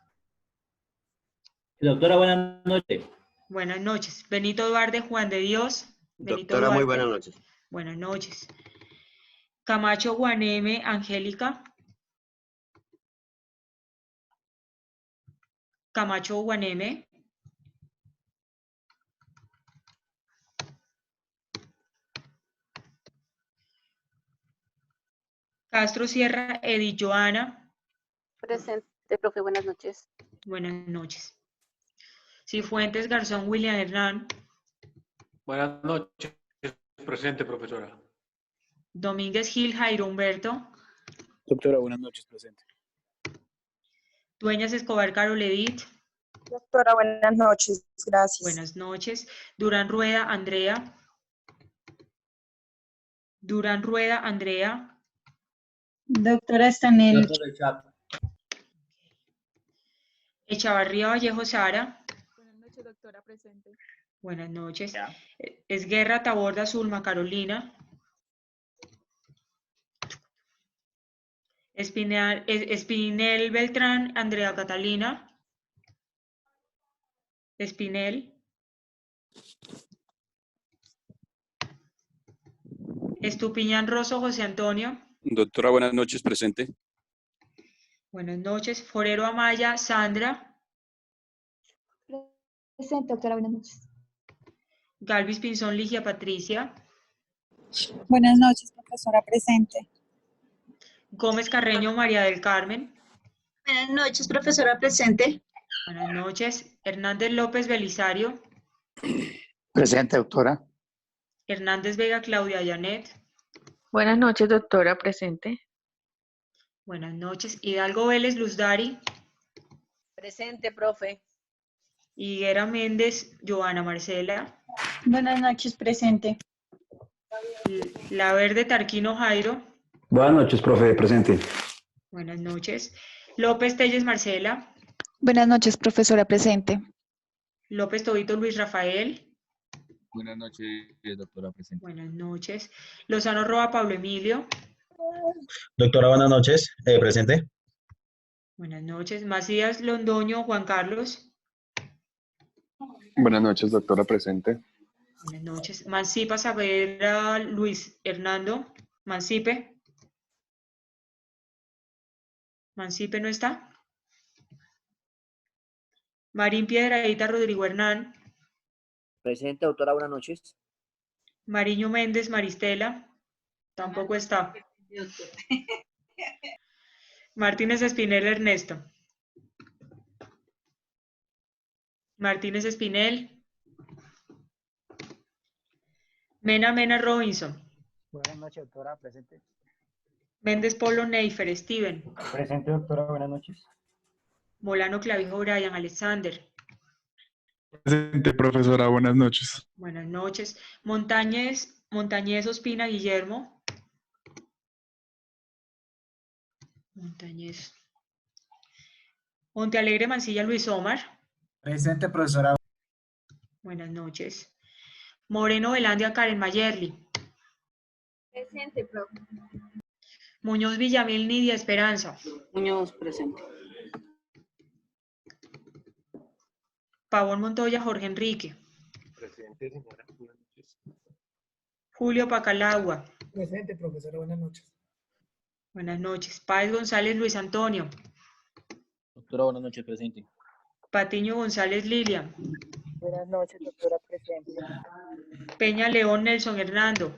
Doctora, buenas noches. Buenas noches. Benito Duarte Juan de Dios. Benito Doctora, Duarte. muy buenas noches. Buenas noches. Camacho Guaneme Angélica. Camacho Guaneme. Castro Sierra Edith Joana. Presente, profe, buenas noches. Buenas noches. Cifuentes Garzón William Hernán. Buenas noches, presente, profesora. Domínguez Gil Jairo Humberto. Doctora, buenas noches, presente. Dueñas Escobar Carol Edith. Doctora, buenas noches, gracias. Buenas noches. Durán Rueda Andrea. Durán Rueda Andrea. Doctora, está en el chat. Echavarría Vallejo Sara. Buenas noches, doctora, presente. Buenas noches. Esguerra Taborda Zulma Carolina. Espinel Beltrán Andrea Catalina. Espinel. Estupiñán Rosso José Antonio. Doctora, buenas noches, presente. Buenas noches. Forero Amaya Sandra. Presente, doctora, buenas noches. Galvis Pinzón Ligia Patricia. Buenas noches, profesora, presente. Gómez Carreño María del Carmen. Buenas noches, profesora, presente. Buenas noches. Hernández López Belisario. Presente, doctora. Hernández Vega Claudia Janet. Buenas noches, doctora, presente. Buenas noches. Hidalgo Vélez Luz Dari. Presente, profe. Higuera Méndez, Joana Marcela. Buenas noches, presente. La Verde Tarquino Jairo. Buenas noches, profe, presente. Buenas noches. López Telles Marcela. Buenas noches, profesora presente. López Tobito Luis Rafael. Buenas noches, doctora presente. Buenas noches. Lozano Roa Pablo Emilio. Doctora, buenas noches, presente. Buenas noches. Macías Londoño Juan Carlos. Buenas noches, doctora presente. Buenas noches. Mancipa Saavedra Luis Hernando. Mancipe. Mancipe no está. Marín Piedradita Rodrigo Hernán. Presente, doctora, buenas noches. Mariño Méndez Maristela. Tampoco está. Martínez Espinel Ernesto. Martínez Espinel. Mena Robinson. Buenas noches, doctora, presente. Méndez Polo Neifer Steven. Presente, doctora, buenas noches. Molano Clavijo Brian Alexander. Presente, profesora, buenas noches. Buenas noches. Montañez Ospina Guillermo. Montañez. Montealegre Mancilla Luis Omar. Presente, profesora. Buenas noches. Moreno Velandia Karen Mayerly. Presente, profe. Muñoz Villamil Nidia Esperanza. Muñoz, presente. Pavón Montoya Jorge Enrique. Presente, señora. Buenas noches. Julio Pacalagua. Presente, profesora, buenas noches. Buenas noches. Páez González Luis Antonio. Doctora, buenas noches, presente. Patiño González Lilian. Buenas noches, doctora, presente. Peña León Nelson Hernando.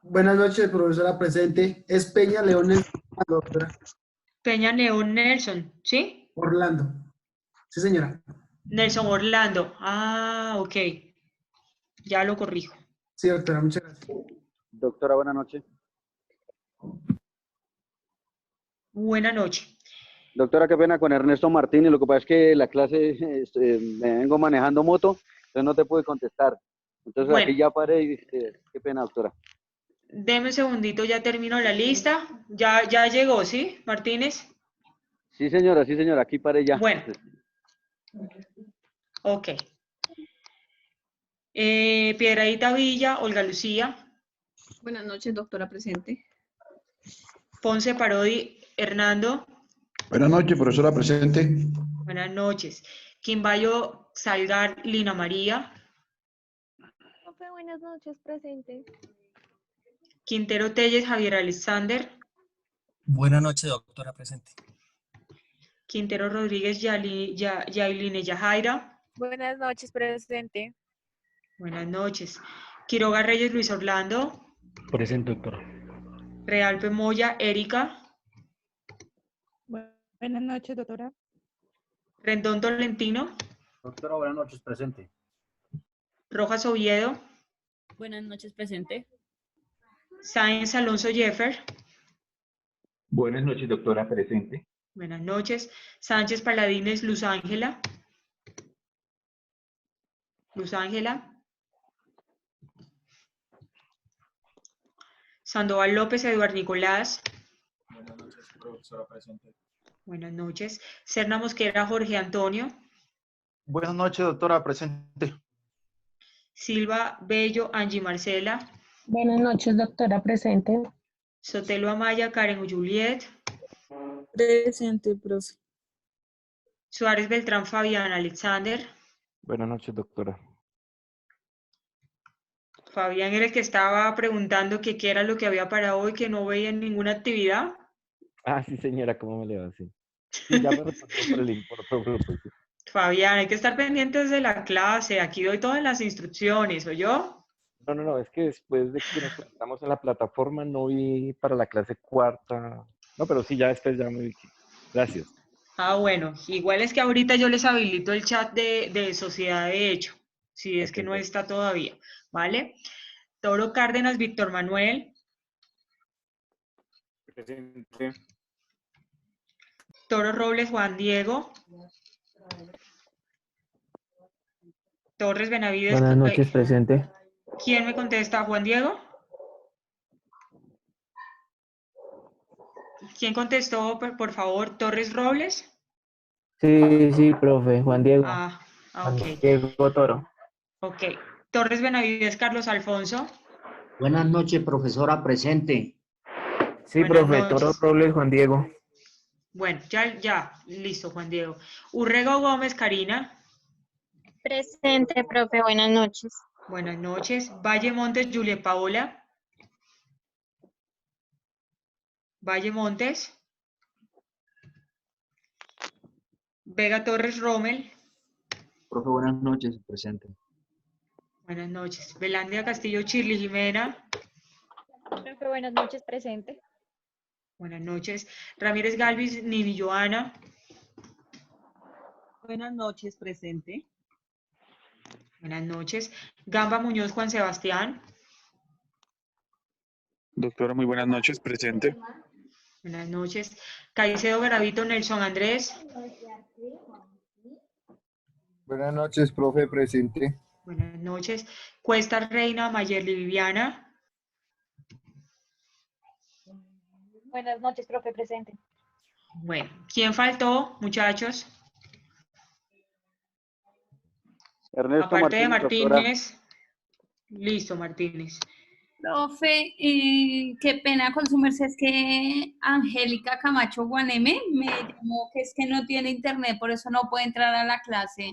Buenas noches, profesora, presente. Es Peña León, doctora. Peña León Nelson, ¿sí? Orlando. Sí, señora. Nelson Orlando. Ah, ok. Ya lo corrijo. Sí, doctora, muchas gracias. Doctora, buenas noches. Buenas noches. Doctora, qué pena con Ernesto Martínez. Lo que pasa es que la clase me vengo manejando moto, entonces no te pude contestar. Entonces Bueno. aquí ya paré y qué pena, doctora. Deme un segundito, ya termino la lista. Ya llegó, ¿sí, Martínez? Sí, señora, aquí paré ya. Bueno. Ok. Piedradita Villa, Olga Lucía. Buenas noches, doctora, presente. Ponce Parodi, Hernando. Buenas noches, profesora presente. Buenas noches. Quimbayo Salgar, Lina María. Profe, buenas noches, presente. Quintero Telles, Javier Alexander. Buenas noches, doctora, presente. Quintero Rodríguez, Yailine Yajaira. Buenas noches, presente. Buenas noches. Quiroga Reyes, Luis Orlando. Presente, doctora. Realpe Moya, Erika. Buenas noches, doctora. Rendón Tolentino. Doctora, buenas noches, presente. Rojas Oviedo. Buenas noches, presente. Sáenz Alonso Jeffer. Buenas noches, doctora, presente. Buenas noches. Sánchez Paladines, Luz Ángela. Luz Ángela. Sandoval López, Eduardo Nicolás. Buenas noches, profesora presente. Buenas noches. Serna Mosquera, Jorge Antonio. Buenas noches, doctora, presente. Silva Bello, Angie Marcela. Buenas noches, doctora, presente. Sotelo Amaya, Karen Juliet. Presente, profe. Suárez Beltrán, Fabián Alexander. Buenas noches, doctora. Fabián era el que estaba preguntando que qué era lo que había para hoy, que no veía ninguna actividad. Ah, sí, señora, ¿cómo me le va? Sí, ya me respondió por el link, por otro grupo. Sí. Fabián, hay que estar pendientes de la clase. Aquí doy todas las instrucciones, ¿oyó? No, es que después de que nos conectamos en la plataforma no vi para la clase cuarta. No, pero sí, ya después ya me vi. Gracias. Ah, bueno. Igual es que ahorita yo les habilito el chat de Sociedad de Hecho, si es que no está todavía, ¿vale? Toro Cárdenas, Víctor Manuel. Presente. Toro Robles Juan Diego. Torres Benavides. Buenas noches, presente. ¿Quién me contesta? ¿Juan Diego? ¿Quién contestó, por favor? ¿Torres Robles? Sí, profe, Juan Diego. Ok. Juan Diego Toro. Ok. Torres Benavides Carlos Alfonso. Buenas noches, profesora presente. Sí, Buenas profe, noches. Toro Robles, Juan Diego. Bueno, ya, listo, Juan Diego. Urrego Gómez Karina. Presente, profe. Buenas noches. Buenas noches. Valle Montes Julia Paola. Valle Montes. Vega Torres Rommel. Profe, buenas noches, presente. Buenas noches. Belandia Castillo Chirli Jimena. Profe, buenas noches, presente. Buenas noches. Ramírez Galvis Nini Joana. Buenas noches, presente. Buenas noches. Gamba Muñoz Juan Sebastián. Doctora, muy buenas noches, presente. Buenas noches. Caicedo Garavito Nelson Andrés. Buenas noches, profe, presente. Buenas noches. Cuesta Reina Mayerly Viviana. Buenas noches, profe, presente. Bueno, ¿quién faltó, muchachos? Ernesto Aparte de Martínez, doctora. Martínez. Listo, Martínez. Profe, qué pena con su merced, es que Angélica Camacho Guaneme me llamó que es que no tiene internet, por eso no puede entrar a la clase.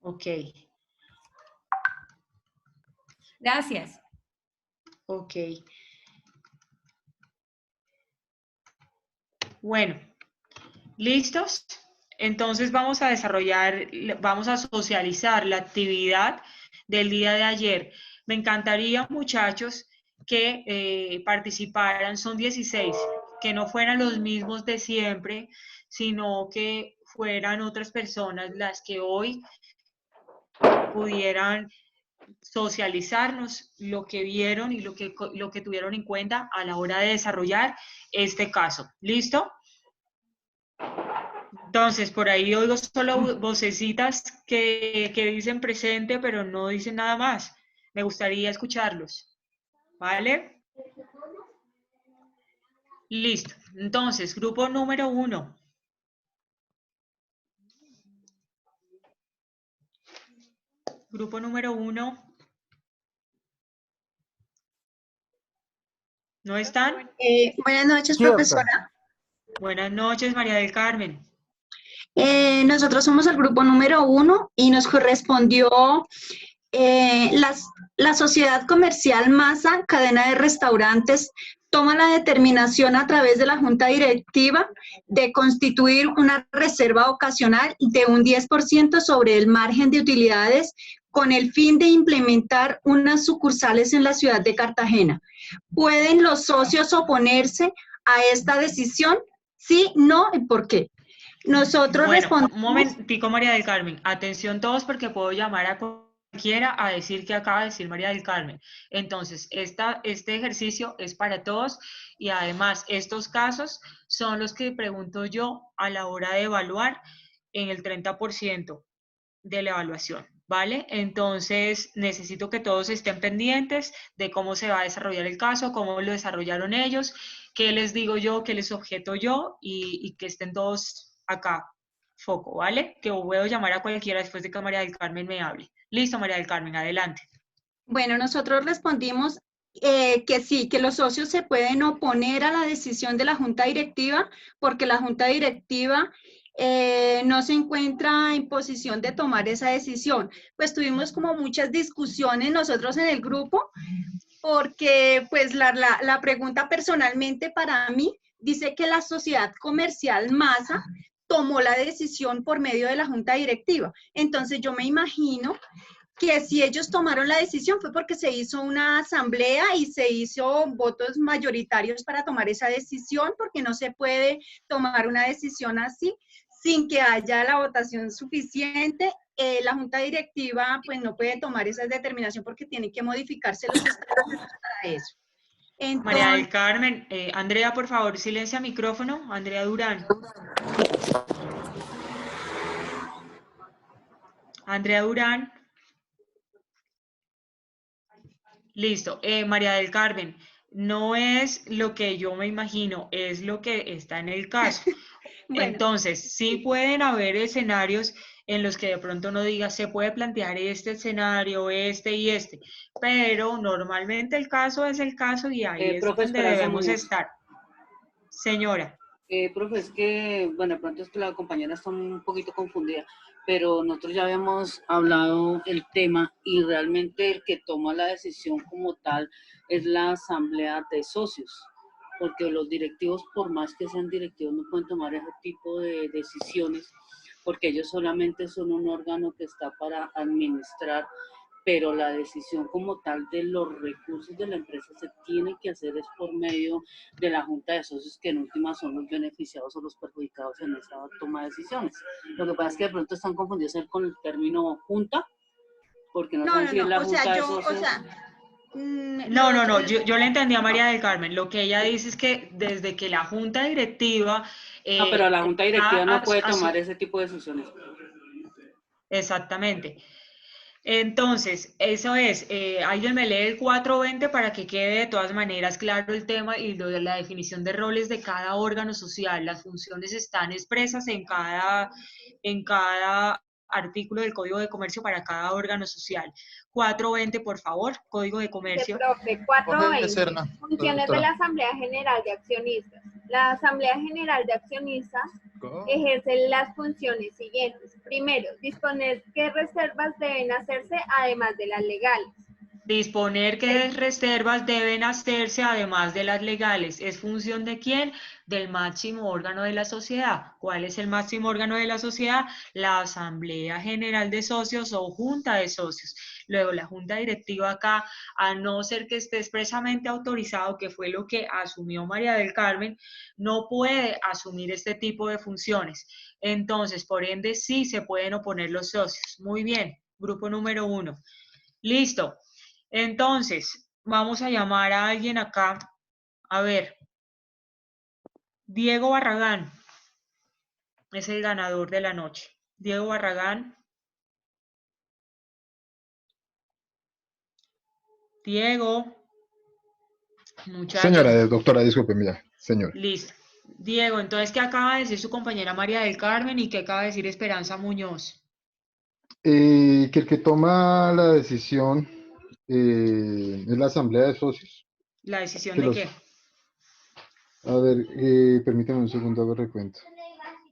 Ok. Gracias. Ok. Bueno, ¿listos? Entonces vamos a desarrollar, vamos a socializar la actividad del día de ayer. Me encantaría, muchachos, que participaran, son 16, que no fueran los mismos de siempre, sino que fueran otras personas las que hoy pudieran socializarnos lo que vieron y lo que tuvieron en cuenta a la hora de desarrollar este caso. ¿Listo? Entonces, por ahí oigo solo vocecitas que dicen presente, pero no dicen nada más. Me gustaría escucharlos. ¿Vale? Listo. Entonces, grupo número 1. Grupo número 1. ¿No están? Buenas noches, profesora. Buenas noches, María del Carmen. Nosotros somos el grupo número 1 y nos correspondió la sociedad comercial Masa, cadena de restaurantes, toma la determinación a través de la junta directiva de constituir una reserva ocasional de un 10% sobre el margen de utilidades con el fin de implementar unas sucursales en la ciudad de Cartagena. ¿Pueden los socios oponerse a esta decisión? Sí, no y por qué. Nosotros respondemos... Un momentico, María del Carmen. Atención todos porque puedo llamar a cualquiera a decir que acaba de decir María del Carmen. Entonces, este ejercicio es para todos y además estos casos son los que pregunto yo a la hora de evaluar en el 30% de la evaluación. ¿Vale? Entonces, necesito que todos estén pendientes de cómo se va a desarrollar el caso, cómo lo desarrollaron ellos, qué les digo yo, qué les objeto yo y que estén todos acá, foco, ¿vale? Que puedo llamar a cualquiera después de que María del Carmen me hable. Listo, María del Carmen, adelante. Bueno, nosotros respondimos que sí, que los socios se pueden oponer a la decisión de la junta directiva porque la junta directiva no se encuentra en posición de tomar esa decisión. Pues tuvimos como muchas discusiones nosotros en el grupo, porque pues la pregunta personalmente para mí dice que la sociedad comercial Masa tomó la decisión por medio de la junta directiva. Entonces yo me imagino que si ellos tomaron la decisión fue porque se hizo una asamblea y se hizo votos mayoritarios para tomar esa decisión, porque no se puede tomar una decisión así sin que haya la votación suficiente. La junta directiva pues no puede tomar esa determinación porque tiene que modificarse los estatutos para eso. María del Carmen, Andrea, por favor, silencia micrófono. Andrea Durán. Andrea Durán. Listo. María del Carmen, no es lo que yo me imagino, es lo que está en el caso. Bueno. Entonces, sí pueden haber escenarios en los que de pronto no diga, se puede plantear este escenario, este y este, pero normalmente el caso es el caso y ahí es Profe donde Esperanza debemos Muñoz. estar. Señora. Profe, es que, bueno, de pronto es que la compañera está un poquito confundida, pero nosotros ya habíamos hablado el tema y realmente el que toma la decisión como tal es la asamblea de socios, porque los directivos, por más que sean directivos, no pueden tomar ese tipo de decisiones, porque ellos solamente son un órgano que está para administrar, pero la decisión como tal de los recursos de la empresa se tiene que hacer es por medio de la junta de socios, que en última son los beneficiados o los perjudicados en esa toma de decisiones. Lo que pasa es que de pronto están confundidos con el término junta, porque no saben si es la junta de socios. No, yo le entendí a María del Carmen. Lo que ella dice es que desde que la junta directiva... pero la junta directiva no puede tomar ese tipo de decisiones. Exactamente. Entonces, eso es, alguien me lee el 420 para que quede de todas maneras claro el tema y lo de la definición de roles de cada órgano social. Las funciones están expresas en cada artículo del Código de Comercio para cada órgano social. 420, por favor, Código de Comercio. Profe, 420. Funciones de la Asamblea General de Accionistas. La Asamblea General de Accionistas ejerce las funciones siguientes. Primero, disponer qué reservas deben hacerse además de las legales. Disponer qué reservas deben hacerse además de las legales. ¿Es función de quién? Del máximo órgano de la sociedad. ¿Cuál es el máximo órgano de la sociedad? La Asamblea General de Socios o Junta de Socios. Luego, la Junta Directiva acá, a no ser que esté expresamente autorizado, que fue lo que asumió María del Carmen, no puede asumir este tipo de funciones. Entonces, por ende, sí se pueden oponer los socios. Muy bien, grupo número 1. Listo. Entonces, vamos a llamar a alguien acá. A ver. Diego Barragán es el ganador de la noche. Diego Barragán. Diego. Muchacho. Señora, doctora, disculpe, mira, señor. Listo. Diego, entonces, ¿qué acaba de decir su compañera María del Carmen y qué acaba de decir Esperanza Muñoz? Que el que toma la decisión es la asamblea de socios. ¿La decisión de qué? A ver, permítame un segundo, hago recuento.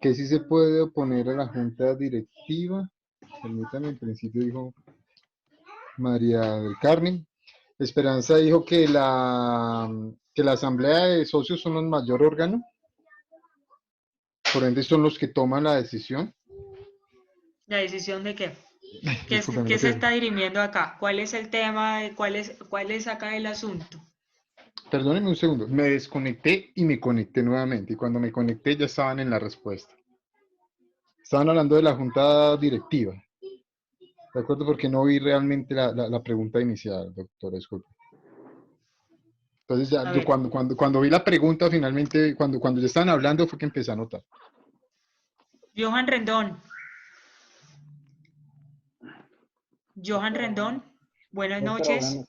Que sí se puede oponer a la junta directiva. Permítame, en principio dijo María del Carmen. Esperanza dijo que la asamblea de socios son el mayor órgano. Por ende son los que toman la decisión. ¿La decisión de qué? ¿Qué se está dirimiendo acá? ¿Cuál es el tema? ¿Cuál es acá el asunto? Perdónenme un segundo, me desconecté y me conecté nuevamente. Y cuando me conecté ya estaban en la respuesta. Estaban hablando de la junta directiva. ¿De acuerdo? Porque no vi realmente la pregunta inicial, doctora, disculpe. Entonces ya yo cuando vi la pregunta finalmente, cuando ya estaban hablando fue que empecé a notar. Johan Rendón. Johan Rendón, buenas noches.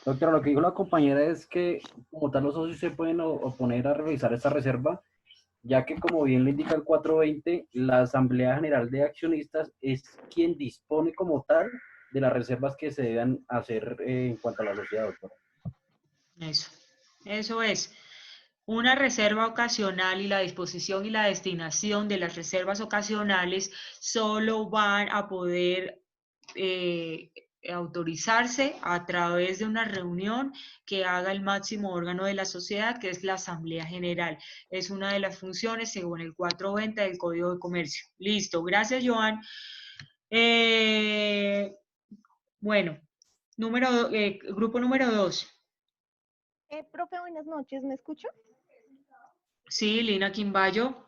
Doctora, lo que dijo la compañera es que como tal los socios se pueden oponer a revisar esta reserva, ya que como bien le indica el 420, la Asamblea General de Accionistas es quien dispone como tal de las reservas que se deben hacer en cuanto a la sociedad, doctora. Eso es. Una reserva ocasional y la disposición y la destinación de las reservas ocasionales solo van a poder autorizarse a través de una reunión que haga el máximo órgano de la sociedad, que es la Asamblea General. Es una de las funciones según el 420 del Código de Comercio. Listo, gracias, Joan. Bueno, grupo número 2. Profe, buenas noches, ¿me escucho? Sí, Lina Quimbayo.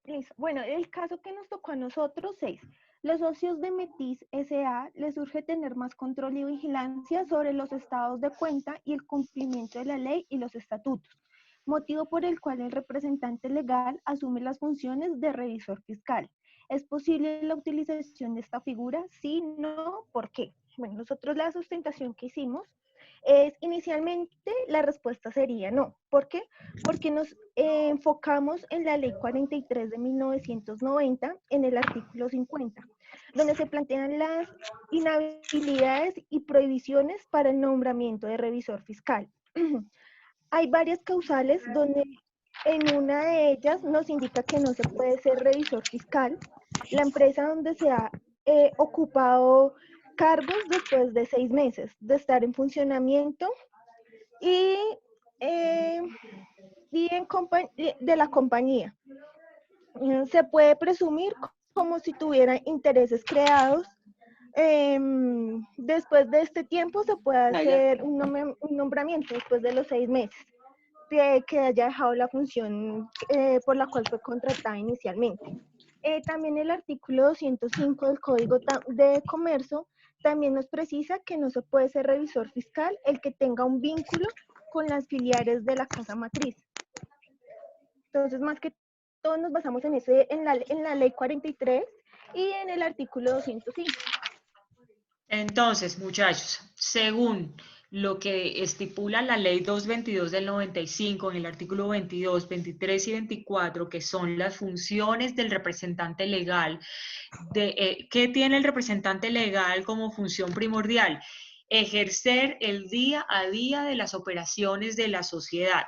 Listo. Bueno, el caso que nos tocó a nosotros es, los socios de Metis S.A. les urge tener más control y vigilancia sobre los estados de cuenta y el cumplimiento de la ley y los estatutos, motivo por el cual el representante legal asume las funciones de revisor fiscal. ¿Es posible la utilización de esta figura? Sí, no, ¿por qué? Bueno, nosotros la sustentación que hicimos es, inicialmente la respuesta sería no. ¿Por qué? Porque nos enfocamos en la ley 43 de 1990, en el artículo 50, donde se plantean las inhabilidades y prohibiciones para el nombramiento de revisor fiscal. Hay varias causales donde en una de ellas nos indica que no se puede ser revisor fiscal la empresa donde se ha ocupado cargos después de 6 meses de estar en funcionamiento y de la compañía. Se puede presumir como si tuviera intereses creados. Después de este tiempo se puede hacer un nombramiento después de los 6 meses que haya dejado la función por la cual fue contratada inicialmente. También el artículo 205 del Código de Comercio también nos precisa que no se puede ser revisor fiscal el que tenga un vínculo con las filiales de la casa matriz. Entonces, más que todo nos basamos en la ley 43 y en el artículo 205. Entonces, muchachos, según lo que estipula la ley 222 del 95 en el artículo 22, 23 y 24, que son las funciones del representante legal, ¿qué tiene el representante legal como función primordial? Ejercer el día a día de las operaciones de la sociedad,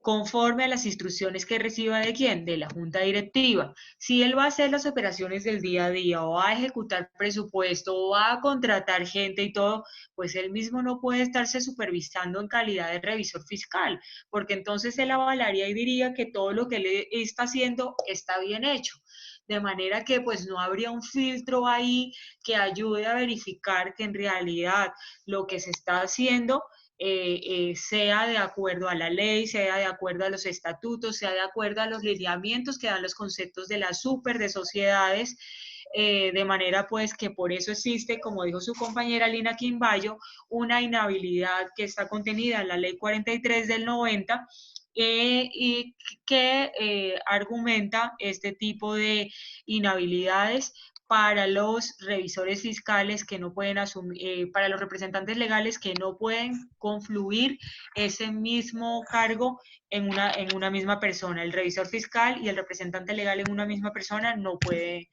conforme a las instrucciones que reciba ¿de quién? De la junta directiva. Si él va a hacer las operaciones del día a día, o va a ejecutar presupuesto, o va a contratar gente y todo, pues él mismo no puede estarse supervisando en calidad de revisor fiscal, porque entonces él avalaría y diría que todo lo que él está haciendo está bien hecho. De manera que pues no habría un filtro ahí que ayude a verificar que en realidad lo que se está haciendo sea de acuerdo a la ley, sea de acuerdo a los estatutos, sea de acuerdo a los lineamientos que dan los conceptos de la super de sociedades, de manera pues que por eso existe, como dijo su compañera Lina Quimbayo, una inhabilidad que está contenida en la ley 43 del 90, y que argumenta este tipo de inhabilidades para los revisores fiscales que no pueden asumir, para los representantes legales que no pueden confluir ese mismo cargo en una misma persona. El revisor fiscal y el representante legal en una misma persona no puede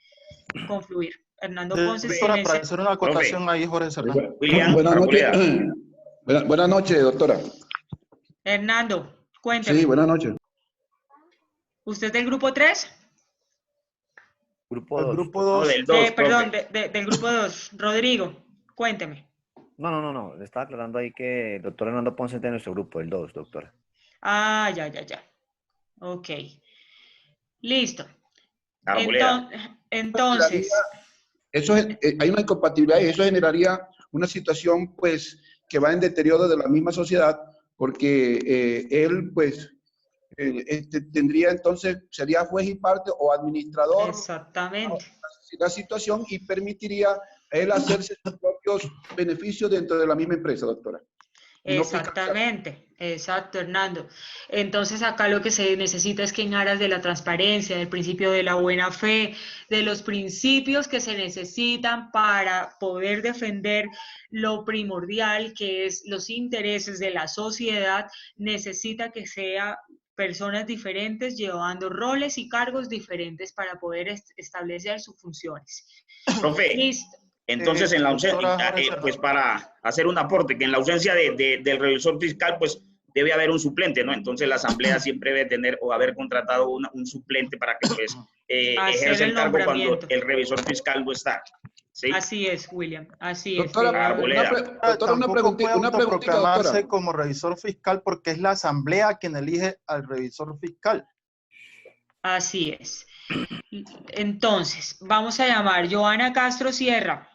confluir. Hernando Ponce. Doctora, para hacer una acotación ahí, Jorge Serrano. Buenas noches, doctora. Hernando, cuénteme. Sí, buenas noches. ¿Usted es del grupo 3? Grupo 2. Grupo 2. Perdón, del grupo 2. Rodrigo, cuénteme. No. Le estaba aclarando ahí que el doctor Hernando Ponce es de nuestro grupo, el 2, doctora. Ah, ya. Ok. Listo. Entonces. Hay una incompatibilidad y eso generaría una situación, pues, que va en deterioro de la misma sociedad, porque él, pues, tendría entonces, sería juez y parte o administrador. Exactamente. La situación y permitiría a él hacerse sus propios beneficios dentro de la misma empresa, doctora. Exactamente, exacto, Hernando. Entonces acá lo que se necesita es que en aras de la transparencia, del principio de la buena fe, de los principios que se necesitan para poder defender lo primordial, que es los intereses de la sociedad, necesita que sea personas diferentes llevando roles y cargos diferentes para poder establecer sus funciones. Profe. Listo. Entonces, en la ausencia, pues para hacer un aporte, que en la ausencia del revisor fiscal, pues debe haber un suplente, ¿no? Entonces, la asamblea siempre debe tener o haber contratado un suplente para que pues ejerza el cargo cuando el revisor fiscal no está. ¿Sí? Así es, William, así doctora, es. Tampoco puede autoproclamarse como revisor fiscal porque es la asamblea quien elige al revisor fiscal. Así es. Entonces, vamos a llamar Joana Castro Sierra.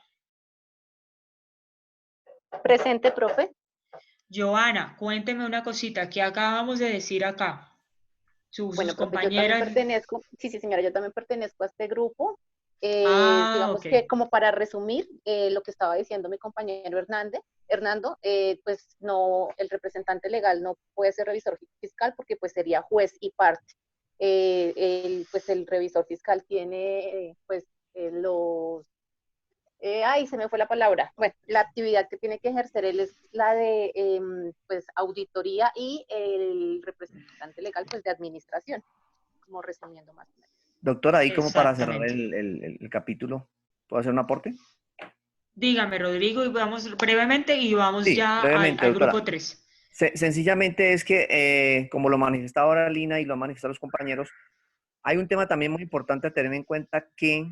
Presente, profe. Joana, cuénteme una cosita, ¿qué acabamos de decir acá? sus Bueno, profe, yo compañeras. también pertenezco, sí, señora, yo también pertenezco a este grupo. Digamos ok. que como para resumir lo que estaba diciendo mi compañero Hernando, pues no, el representante legal no puede ser revisor fiscal porque pues sería juez y parte. Pues el revisor fiscal tiene pues los... ay, se me fue la palabra. Bueno, la actividad que tiene que ejercer él es la de pues auditoría y el representante legal pues de administración, como resumiendo más o menos. Doctora, ahí como para cerrar el capítulo, ¿puedo hacer un aporte? Dígame, Rodrigo, y vamos brevemente y vamos Sí, ya brevemente, al doctora. grupo 3. Sencillamente es que, como lo manifestaba ahora Lina y lo han manifestado los compañeros, hay un tema también muy importante a tener en cuenta que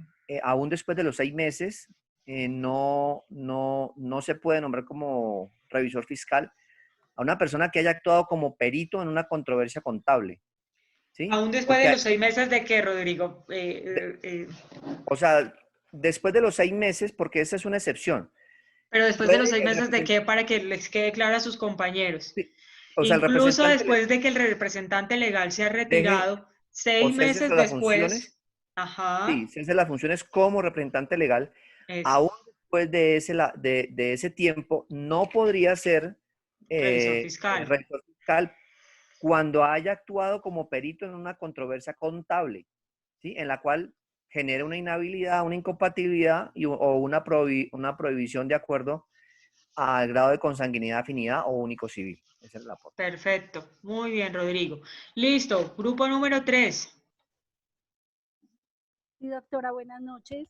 aún después de los 6 meses no se puede nombrar como revisor fiscal a una persona que haya actuado como perito en una controversia contable. ¿Sí? Aún después Porque, de los 6 meses de qué, Rodrigo. o sea, después de los 6 meses, porque esa es una excepción. Pero después de los 6 meses de qué, para que les quede claro a sus compañeros. Sí. O sea, incluso después de que el representante legal se ha retirado, 6 meses después. Ajá. Sí, cese las funciones como representante legal. Eso. Aún después de ese tiempo, no podría ser revisor fiscal cuando haya actuado como perito en una controversia contable, ¿sí? En la cual genera una inhabilidad, una incompatibilidad o una prohibición de acuerdo al grado de consanguinidad, afinidad o único civil. Ese es el aporte. Perfecto. Muy bien, Rodrigo. Listo. Grupo número 3. Sí, doctora, buenas noches.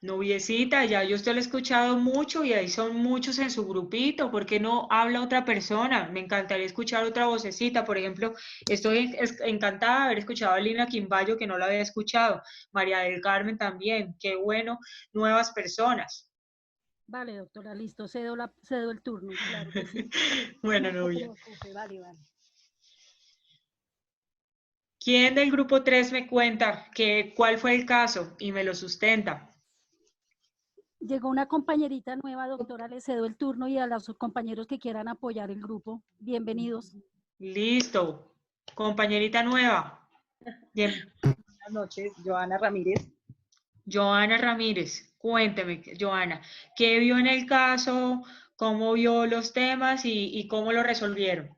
Nubiecita, ya yo usted lo he escuchado mucho y ahí son muchos en su grupito. ¿Por qué no habla otra persona? Me encantaría escuchar otra vocecita. Por ejemplo, estoy encantada de haber escuchado a Lina Quimbayo, que no la había escuchado. María del Carmen también. Qué bueno, nuevas personas. Vale, doctora, listo. Cedo el turno, claro que sí. Bueno, Nubia. Vale. ¿Quién del grupo 3 me cuenta cuál fue el caso y me lo sustenta? Llegó una compañerita nueva, doctora, le cedo el turno y a los compañeros que quieran apoyar el grupo. Bienvenidos. Listo. Compañerita nueva. Bien. Buenas noches, Joana Ramírez. Joana Ramírez, cuénteme, Joana, ¿qué vio en el caso? ¿Cómo vio los temas y cómo lo resolvieron?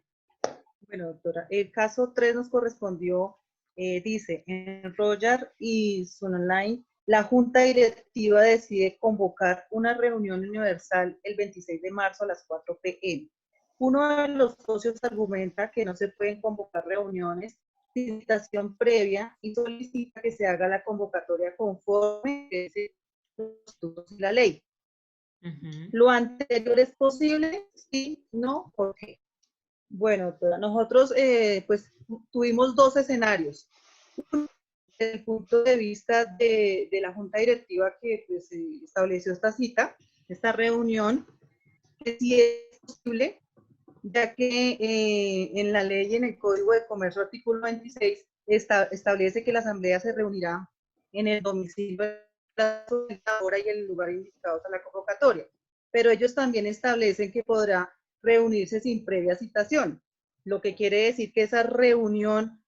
Bueno, doctora, el caso 3 nos correspondió, dice, en Royal y Sunline, la Junta Directiva decide convocar una reunión universal el 26 de marzo a las 4 p.m. Uno de los socios argumenta que no se pueden convocar reuniones sin citación previa y solicita que se haga la convocatoria conforme los estatutos y la ley. ¿Lo anterior es posible? Sí, no, ¿por qué? Bueno, doctora, nosotros pues tuvimos 2 escenarios. Desde el punto de vista de la Junta Directiva que pues, estableció esta reunión, que sí es posible, ya que en la ley y en el Código de Comercio, artículo 26, establece que la Asamblea se reunirá en el domicilio de la solicitadora y el lugar indicados a la convocatoria. Pero ellos también establecen que podrá reunirse sin previa citación, lo que quiere decir que esa reunión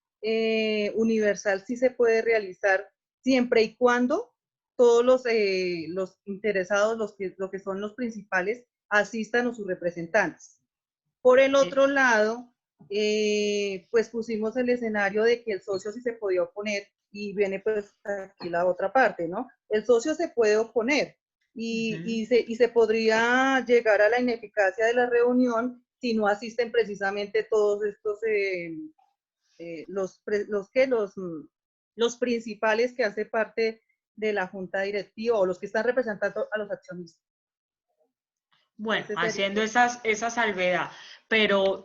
universal sí se puede realizar siempre y cuando todos los interesados, lo que son los principales, asistan a sus representantes. Por el otro lado, pues pusimos el escenario de que el socio sí se podía oponer y viene pues aquí la otra parte, ¿no? El socio se puede oponer y se podría llegar a la ineficacia de la reunión si no asisten precisamente todos estos, los principales que hacen parte de la junta directiva o los que están representando a los accionistas. Bueno, haciendo esa salvedad, pero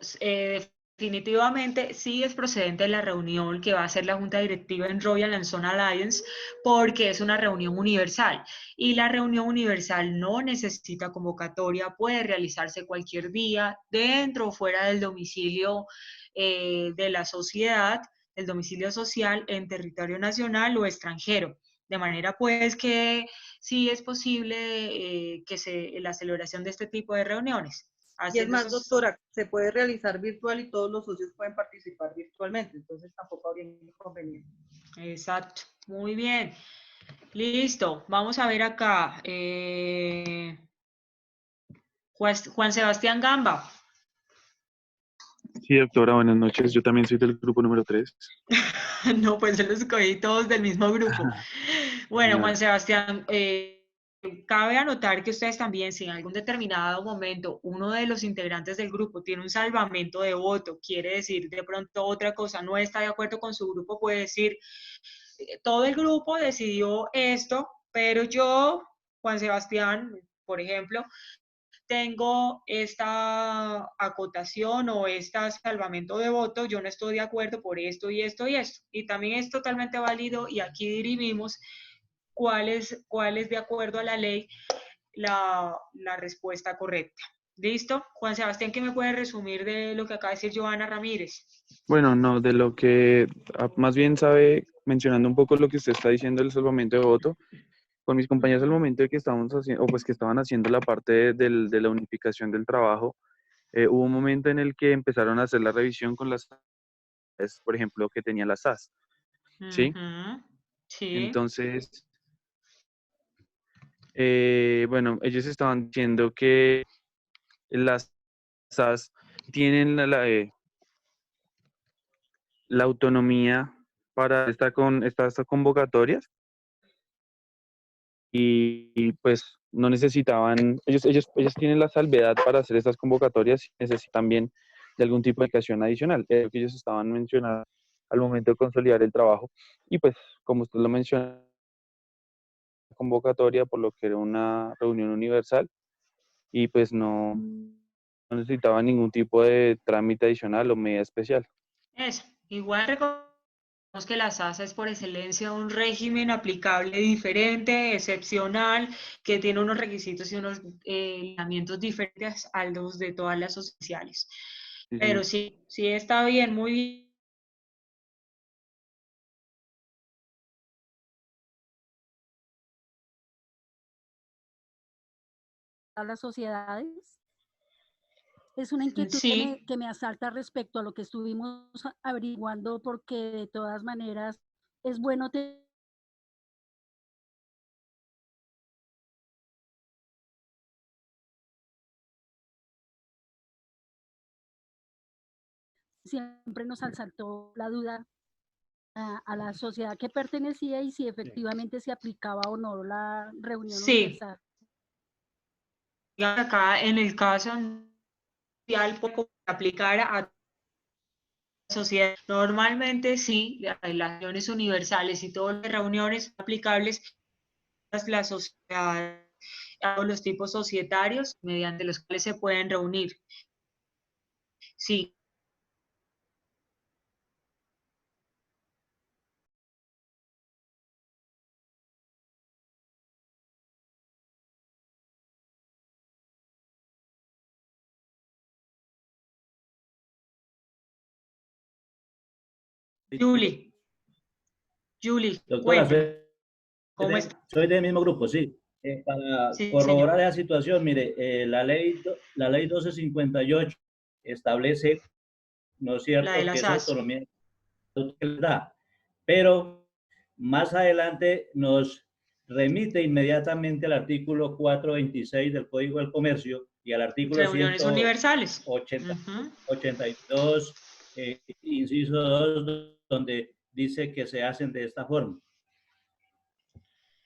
definitivamente sí es procedente la reunión que va a hacer la Junta Directiva en Royal and Sun Alliance porque es una reunión universal y la reunión universal no necesita convocatoria, puede realizarse cualquier día dentro o fuera del domicilio de la sociedad, el domicilio social en territorio nacional o extranjero. De manera pues que sí es posible la celebración de este tipo de reuniones. Y es haciendo más, esos... doctora, se puede realizar virtual y todos los socios pueden participar virtualmente, entonces tampoco habría inconveniente. Exacto, muy bien. Listo, vamos a ver acá. Juan Sebastián Gamba. Sí, doctora, buenas noches. Yo también soy del grupo número 3. No, pues yo los escogí todos del mismo grupo. Bueno, Juan Sebastián, cabe anotar que ustedes también, si en algún determinado momento uno de los integrantes del grupo tiene un salvamento de voto, quiere decir de pronto otra cosa, no está de acuerdo con su grupo, puede decir, todo el grupo decidió esto, pero yo, Juan Sebastián, por ejemplo, tengo esta acotación o este salvamento de voto, yo no estoy de acuerdo por esto y esto y esto. Y también es totalmente válido y aquí dirimimos cuál es de acuerdo a la ley la respuesta correcta. ¿Listo? Juan Sebastián, ¿qué me puede resumir de lo que acaba de decir Joana Ramírez? Bueno, no, de lo que más bien sabe, mencionando un poco lo que usted está diciendo del salvamento de voto, con mis compañeros al momento de que estábamos haciendo, o pues que estaban haciendo la parte de la unificación del trabajo, hubo un momento en el que empezaron a hacer la revisión con las, por ejemplo, que tenía la SAS, ¿sí? Sí. Entonces, bueno, ellos estaban diciendo que las SAS tienen la autonomía para estar con estas convocatorias y, pues no necesitaban, ellos tienen la salvedad para hacer estas convocatorias y necesitan bien de algún tipo de educación adicional, es lo que ellos estaban mencionando al momento de consolidar el trabajo y pues como usted lo menciona, convocatoria por lo que era una reunión universal y pues no necesitaba ningún tipo de trámite adicional o medida especial. Eso, igual recordemos que la SAS es por excelencia un régimen aplicable diferente, excepcional, que tiene unos requisitos y unos lineamientos diferentes a los de todas las sociales. Sí, pero sí está bien, muy bien. A las sociedades. Es una inquietud Sí. que me asalta respecto a lo que estuvimos averiguando, porque de todas maneras es bueno siempre nos asaltó la duda a la sociedad que pertenecía y si efectivamente se aplicaba o no la reunión universal. Acá en el caso social, poco aplicar a sociedad. Normalmente sí, las relaciones universales y todas las reuniones aplicables a la sociedad, a los tipos societarios mediante los cuales se pueden reunir. Sí. Julie, doctora, cuéntame. soy del mismo grupo, sí. Para corroborar esa situación, mire, la ley 1258 establece, ¿no es cierto?, que esa autonomía da, pero más adelante nos remite inmediatamente al artículo 426 del Código del Comercio y al artículo Reuniones universales. 82, inciso 2, donde dice que se hacen de esta forma.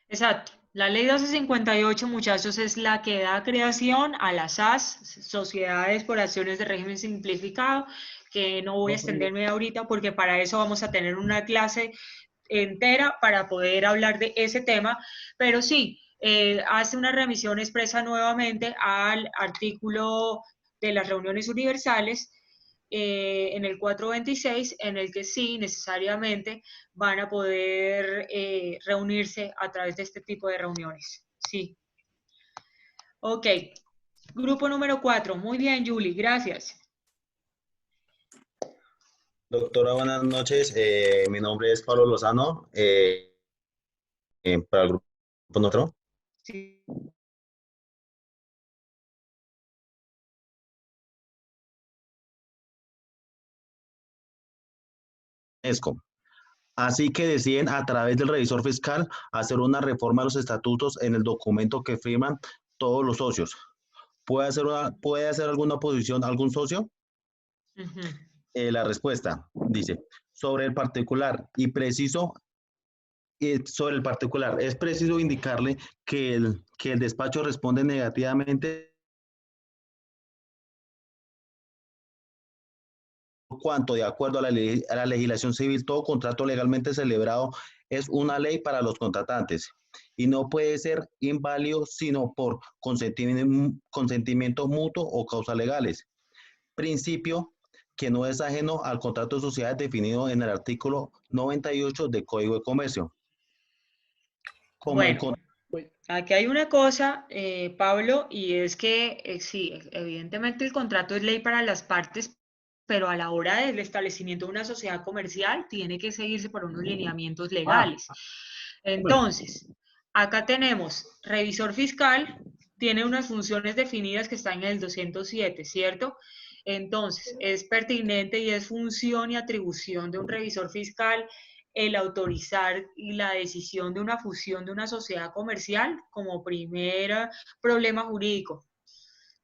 Exacto. La ley 1258, muchachos, es la que da creación a las SAS, Sociedades por Acciones de Régimen Simplificado, que no voy a extenderme ahorita porque para eso vamos a tener una clase entera para poder hablar de ese tema, pero sí, hace una remisión expresa nuevamente al artículo de las reuniones universales, en el 426, en el que sí necesariamente van a poder reunirse a través de este tipo de reuniones. Sí. Ok. Grupo número 4. Muy bien, Julie. Gracias. Doctora, buenas noches. Mi nombre es Pablo Lozano. Para el grupo nuestro. Sí. ESCO. Así que deciden a través del revisor fiscal hacer una reforma de los estatutos en el documento que firman todos los socios. ¿Puede hacer alguna oposición algún socio? La respuesta dice, sobre el particular es preciso indicarle que el despacho responde negativamente cuanto, de acuerdo a la legislación civil, todo contrato legalmente celebrado es una ley para los contratantes y no puede ser inválido sino por consentimiento mutuo o causas legales. Principio que no es ajeno al contrato de sociedades definido en el artículo 98 del Código de Comercio. Bueno, aquí hay una cosa, Pablo, y es que sí, evidentemente el contrato es ley para las partes, pero a la hora del establecimiento de una sociedad comercial tiene que seguirse por unos lineamientos legales. Entonces, acá tenemos revisor fiscal, tiene unas funciones definidas que están en el 207, ¿cierto? Entonces, es pertinente y es función y atribución de un revisor fiscal el autorizar la decisión de una fusión de una sociedad comercial como primer problema jurídico.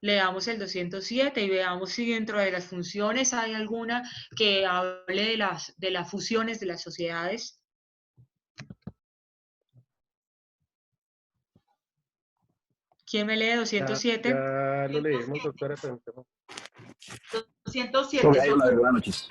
Leamos el 207 y veamos si dentro de las funciones hay alguna que hable de las fusiones de las sociedades. ¿Quién me lee 207? Ya lo leemos, doctora. 207. Buenas noches.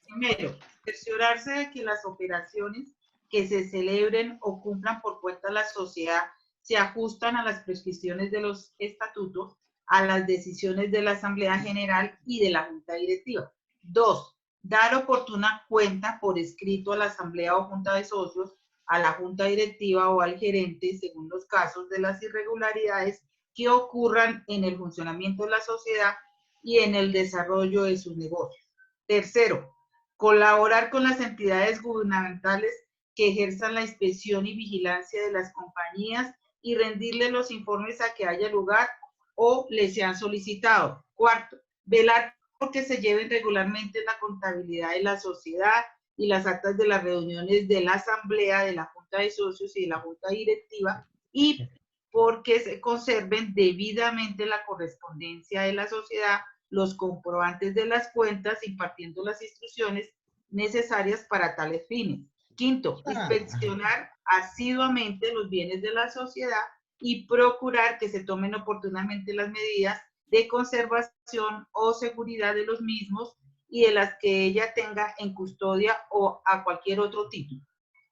Primero, cerciorarse de que las operaciones que se celebren o cumplan por cuenta de la sociedad se ajustan a las prescripciones de los estatutos, a las decisiones de la Asamblea General y de la Junta Directiva. 2. Dar oportuna cuenta por escrito a la Asamblea o Junta de Socios, a la Junta Directiva o al gerente, según los casos de las irregularidades que ocurran en el funcionamiento de la sociedad y en el desarrollo de sus negocios. Tercero, colaborar con las entidades gubernamentales que ejerzan la inspección y vigilancia de las compañías y rendirle los informes a que haya lugar o les sean solicitados. Cuarto, velar porque se lleven regularmente la contabilidad de la sociedad y las actas de las reuniones de la Asamblea, de la Junta de Socios y de la Junta Directiva, y porque se conserven debidamente la correspondencia de la sociedad, los comprobantes de las cuentas, impartiendo las instrucciones necesarias para tales fines. Quinto, inspeccionar asiduamente los bienes de la sociedad y procurar que se tomen oportunamente las medidas de conservación o seguridad de los mismos y de las que ella tenga en custodia o a cualquier otro título.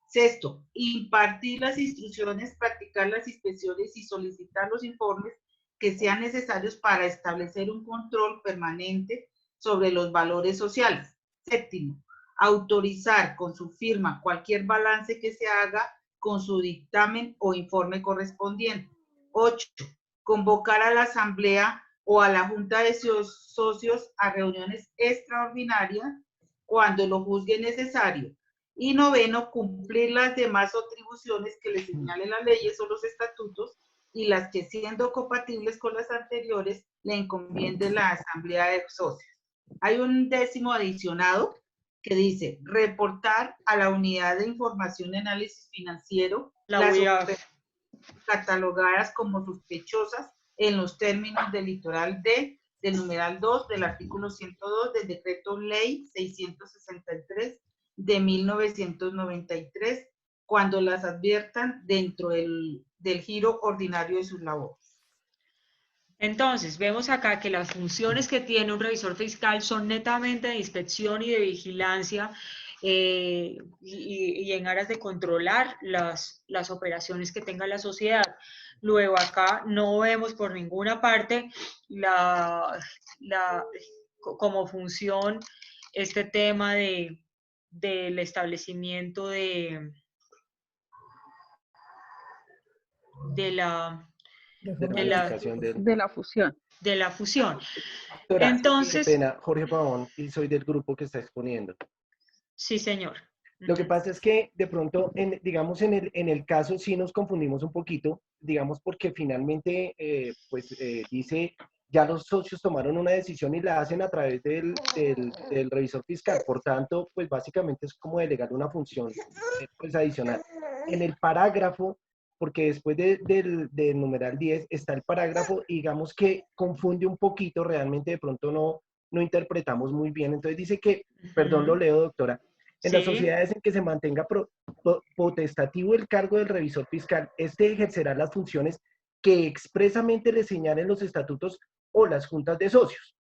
Sexto, impartir las instrucciones, practicar las inspecciones y solicitar los informes que sean necesarios para establecer un control permanente sobre los valores sociales. Séptimo, autorizar con su firma cualquier balance que se haga con su dictamen o informe correspondiente. 8. Convocar a la Asamblea o a la Junta de Socios a reuniones extraordinarias cuando lo juzgue necesario. Y 9, cumplir las demás atribuciones que le señalen las leyes o los estatutos y las que, siendo compatibles con las anteriores, le encomiende la Asamblea de Socios. Hay un 10º adicionado que dice, reportar a la Unidad de Información y Análisis Financiero las operaciones catalogadas como sospechosas en los términos del litoral D, del numeral 2 del artículo 102 del Decreto Ley 663 de 1993, cuando las adviertan dentro del giro ordinario de sus labores. Entonces, vemos acá que las funciones que tiene un revisor fiscal son netamente de inspección y de vigilancia y en aras de controlar las operaciones que tenga la sociedad. Luego acá no vemos por ninguna parte como función este tema del establecimiento de la fusión. De la fusión. Doctora, Entonces, qué pena, Jorge Pavón, y soy del grupo que está exponiendo. Sí, señor. Lo que pasa es que de pronto, digamos, en el caso sí nos confundimos un poquito, digamos, porque finalmente, dice ya los socios tomaron una decisión y la hacen a través del revisor fiscal. Por tanto, pues básicamente es como delegar una función pues, adicional. En el parágrafo, porque después del numeral 10 está el parágrafo, y digamos que confunde un poquito, realmente de pronto no interpretamos muy bien. Entonces dice que, perdón, lo leo, doctora, en las sociedades en que se mantenga potestativo el cargo del revisor fiscal, este ejercerá las funciones que expresamente le señalen los estatutos o las juntas de socios,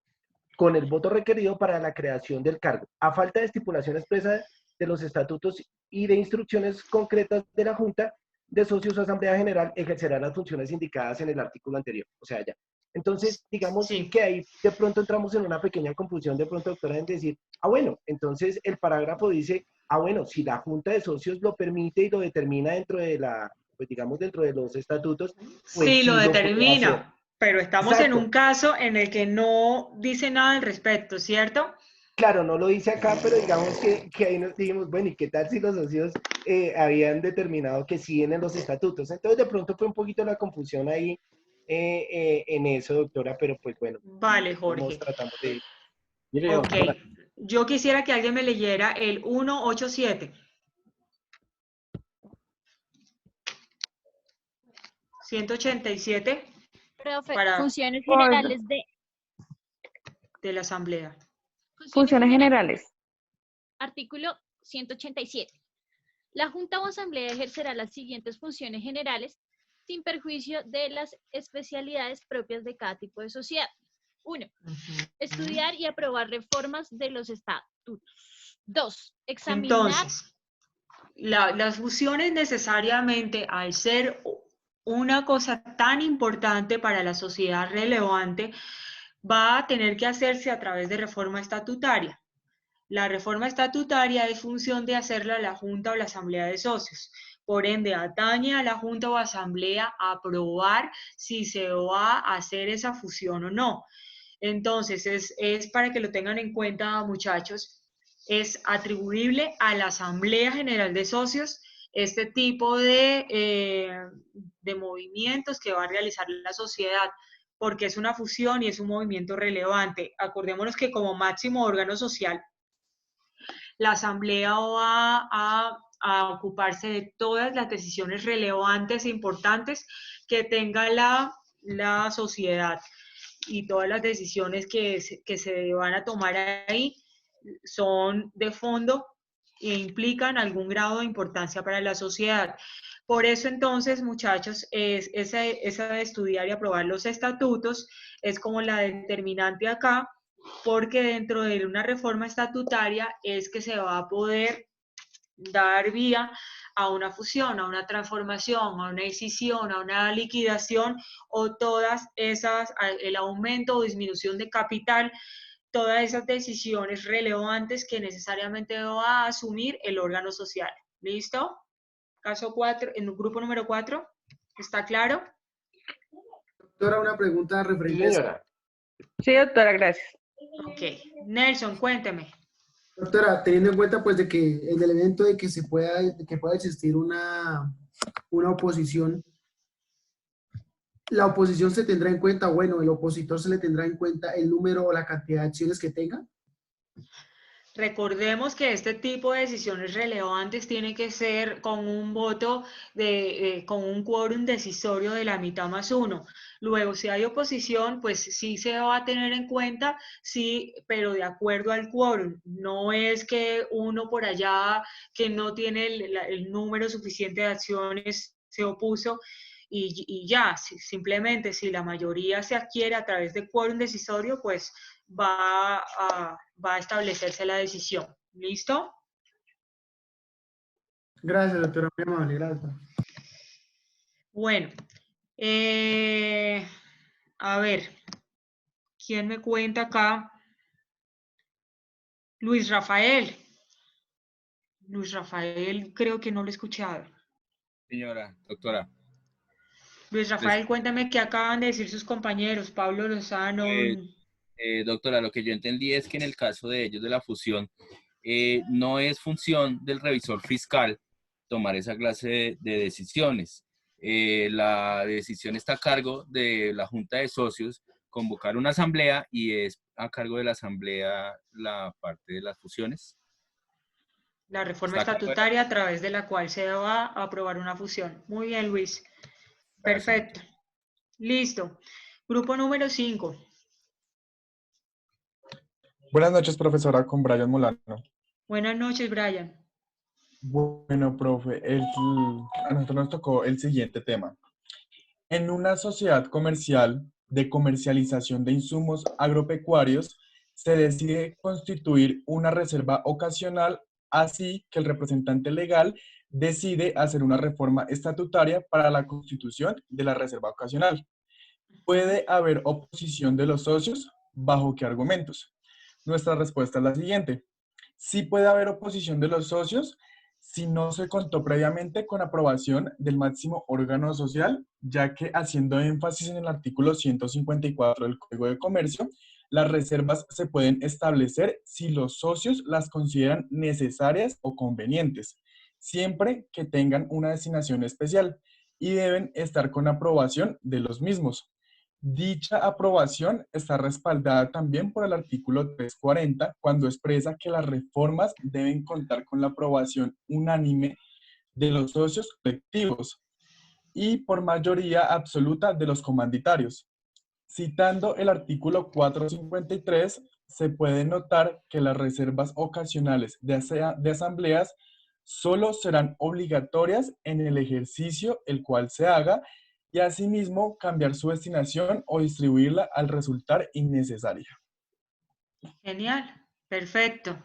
con el voto requerido para la creación del cargo. A falta de estipulación expresa de los estatutos y de instrucciones concretas de la junta de socios o asamblea general, ejercerá las funciones indicadas en el artículo anterior. O sea, ya. Entonces, digamos que ahí de pronto entramos en una pequeña confusión, de pronto, doctora, en decir, bueno, entonces el parágrafo dice, bueno, si la junta de socios lo permite y lo determina dentro de la, pues digamos, dentro de los estatutos, pues sí, lo determina, puede hacer. Pero estamos en un caso en el que no dice nada al respecto, ¿cierto? Claro, no lo dice acá, pero digamos que ahí nos dijimos, bueno, ¿y qué tal si los socios habían determinado que sí en los estatutos? Entonces, de pronto fue un poquito la confusión ahí en eso, doctora, pero pues bueno. Vale, Jorge. Tratamos de... Ok. Yo quisiera que alguien me leyera el 187. 187. Profe, para funciones generales de la Asamblea. Funciones generales. Artículo 187. La Junta o Asamblea ejercerá las siguientes funciones generales sin perjuicio de las especialidades propias de cada tipo de sociedad. 1. Estudiar y aprobar reformas de los estatutos. 2. Examinar. Entonces, las fusiones necesariamente, al ser una cosa tan importante para la sociedad relevante, va a tener que hacerse a través de reforma estatutaria. La reforma estatutaria es función de hacerla la Junta o la Asamblea de Socios. Por ende, atañe a la Junta o Asamblea a aprobar si se va a hacer esa fusión o no. Entonces, es para que lo tengan en cuenta, muchachos, es atribuible a la Asamblea General de Socios este tipo de movimientos que va a realizar la sociedad, porque es una fusión y es un movimiento relevante. Acordémonos que como máximo órgano social, la Asamblea va a ocuparse de todas las decisiones relevantes e importantes que tenga la sociedad, y todas las decisiones que se van a tomar ahí son de fondo e implican algún grado de importancia para la sociedad. Por eso entonces, muchachos, esa de estudiar y aprobar los estatutos es como la determinante acá, porque dentro de una reforma estatutaria es que se va a poder dar vía a una fusión, a una transformación, a una escisión, a una liquidación, o todas esas, el aumento o disminución de capital, todas esas decisiones relevantes que necesariamente va a asumir el órgano social. ¿Listo? Caso 4, en el grupo número 4, ¿está claro? Doctora, una pregunta referente a eso. Sí, doctora, gracias. Ok. Nelson, cuénteme. Doctora, teniendo en cuenta pues de que en el evento de que pueda existir una oposición, la oposición se tendrá en cuenta, bueno, el opositor se le tendrá en cuenta el número o la cantidad de acciones que tenga. Recordemos que este tipo de decisiones relevantes tiene que ser con un voto, con un quórum decisorio de la mitad más uno. Luego, si hay oposición, pues sí se va a tener en cuenta, sí, pero de acuerdo al quórum. No es que uno por allá que no tiene el número suficiente de acciones se opuso y ya, simplemente si la mayoría se adquiere a través de quórum decisorio, pues va a establecerse la decisión. ¿Listo? Gracias, doctora, muy amable, gracias. Bueno, a ver, ¿quién me cuenta acá? Luis Rafael. Luis Rafael, creo que no lo he escuchado. Señora, doctora. Luis Rafael, cuéntame qué acaban de decir sus compañeros, Pablo Lozano. Doctora, lo que yo entendí es que en el caso de ellos de la fusión, no es función del revisor fiscal tomar esa clase de decisiones. La decisión está a cargo de la Junta de Socios convocar una asamblea y es a cargo de la asamblea la parte de las fusiones. La reforma estatutaria a través de la cual se va a aprobar una fusión. Muy bien, Luis. Perfecto. Listo. Grupo número 5. Buenas noches, profesora, con Brian Molano. Buenas noches, Brian. Bueno, profe, a nosotros nos tocó el siguiente tema. En una sociedad comercial de comercialización de insumos agropecuarios, se decide constituir una reserva ocasional, así que el representante legal decide hacer una reforma estatutaria para la constitución de la reserva ocasional. ¿Puede haber oposición de los socios? ¿Bajo qué argumentos? Nuestra respuesta es la siguiente. Sí puede haber oposición de los socios si no se contó previamente con aprobación del máximo órgano social, ya que, haciendo énfasis en el artículo 154 del Código de Comercio, las reservas se pueden establecer si los socios las consideran necesarias o convenientes, siempre que tengan una designación especial, y deben estar con aprobación de los mismos. Dicha aprobación está respaldada también por el artículo 340, cuando expresa que las reformas deben contar con la aprobación unánime de los socios colectivos y por mayoría absoluta de los comanditarios. Citando el artículo 453, se puede notar que las reservas ocasionales de asambleas solo serán obligatorias en el ejercicio el cual se haga, y asimismo cambiar su destinación o distribuirla al resultar innecesaria. Genial, perfecto.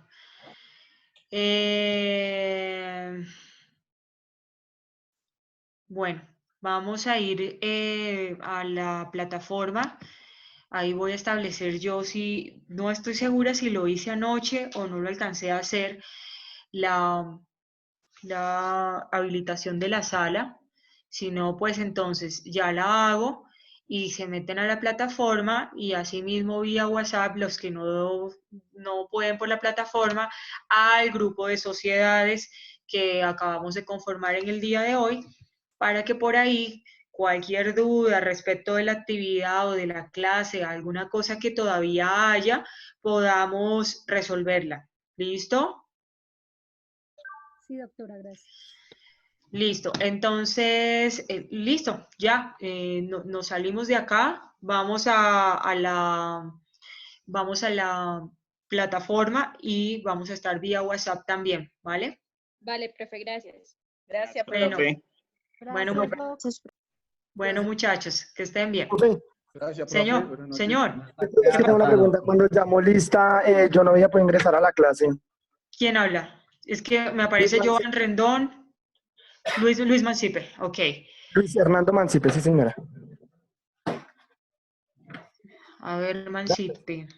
Bueno, vamos a ir a la plataforma. Ahí voy a establecer yo, si no estoy segura si lo hice anoche o no lo alcancé a hacer, la habilitación de la sala. Si no, pues entonces ya la hago y se meten a la plataforma, y asimismo vía WhatsApp los que no pueden por la plataforma al grupo de sociedades que acabamos de conformar en el día de hoy, para que por ahí cualquier duda respecto de la actividad o de la clase, alguna cosa que todavía haya, podamos resolverla. ¿Listo? Sí, doctora, gracias. Listo, entonces, listo, ya, nos salimos de acá, vamos a la plataforma y vamos a estar vía WhatsApp también, ¿vale? Vale, profe, gracias. Gracias, profe. Bueno, muchachos, que estén bien. Gracias, señor. Tengo una pregunta. Cuando llamó lista, yo no había podido ingresar a la clase. ¿Quién habla? Es que me aparece Joan Rendón. Luis Mancipe, ok. Luis Hernando Mancipe, sí, señora. A ver, Mancipe.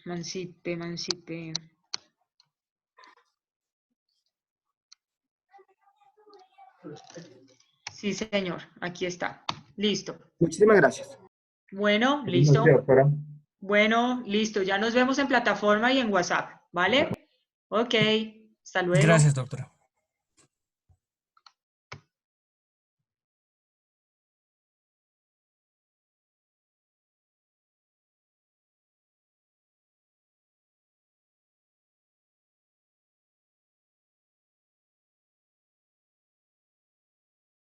Sí, señor, aquí está. Listo. Muchísimas gracias. Bueno, listo. Bueno, listo. Ya nos vemos en plataforma y en WhatsApp, ¿vale? Ok, hasta luego. Gracias, doctora.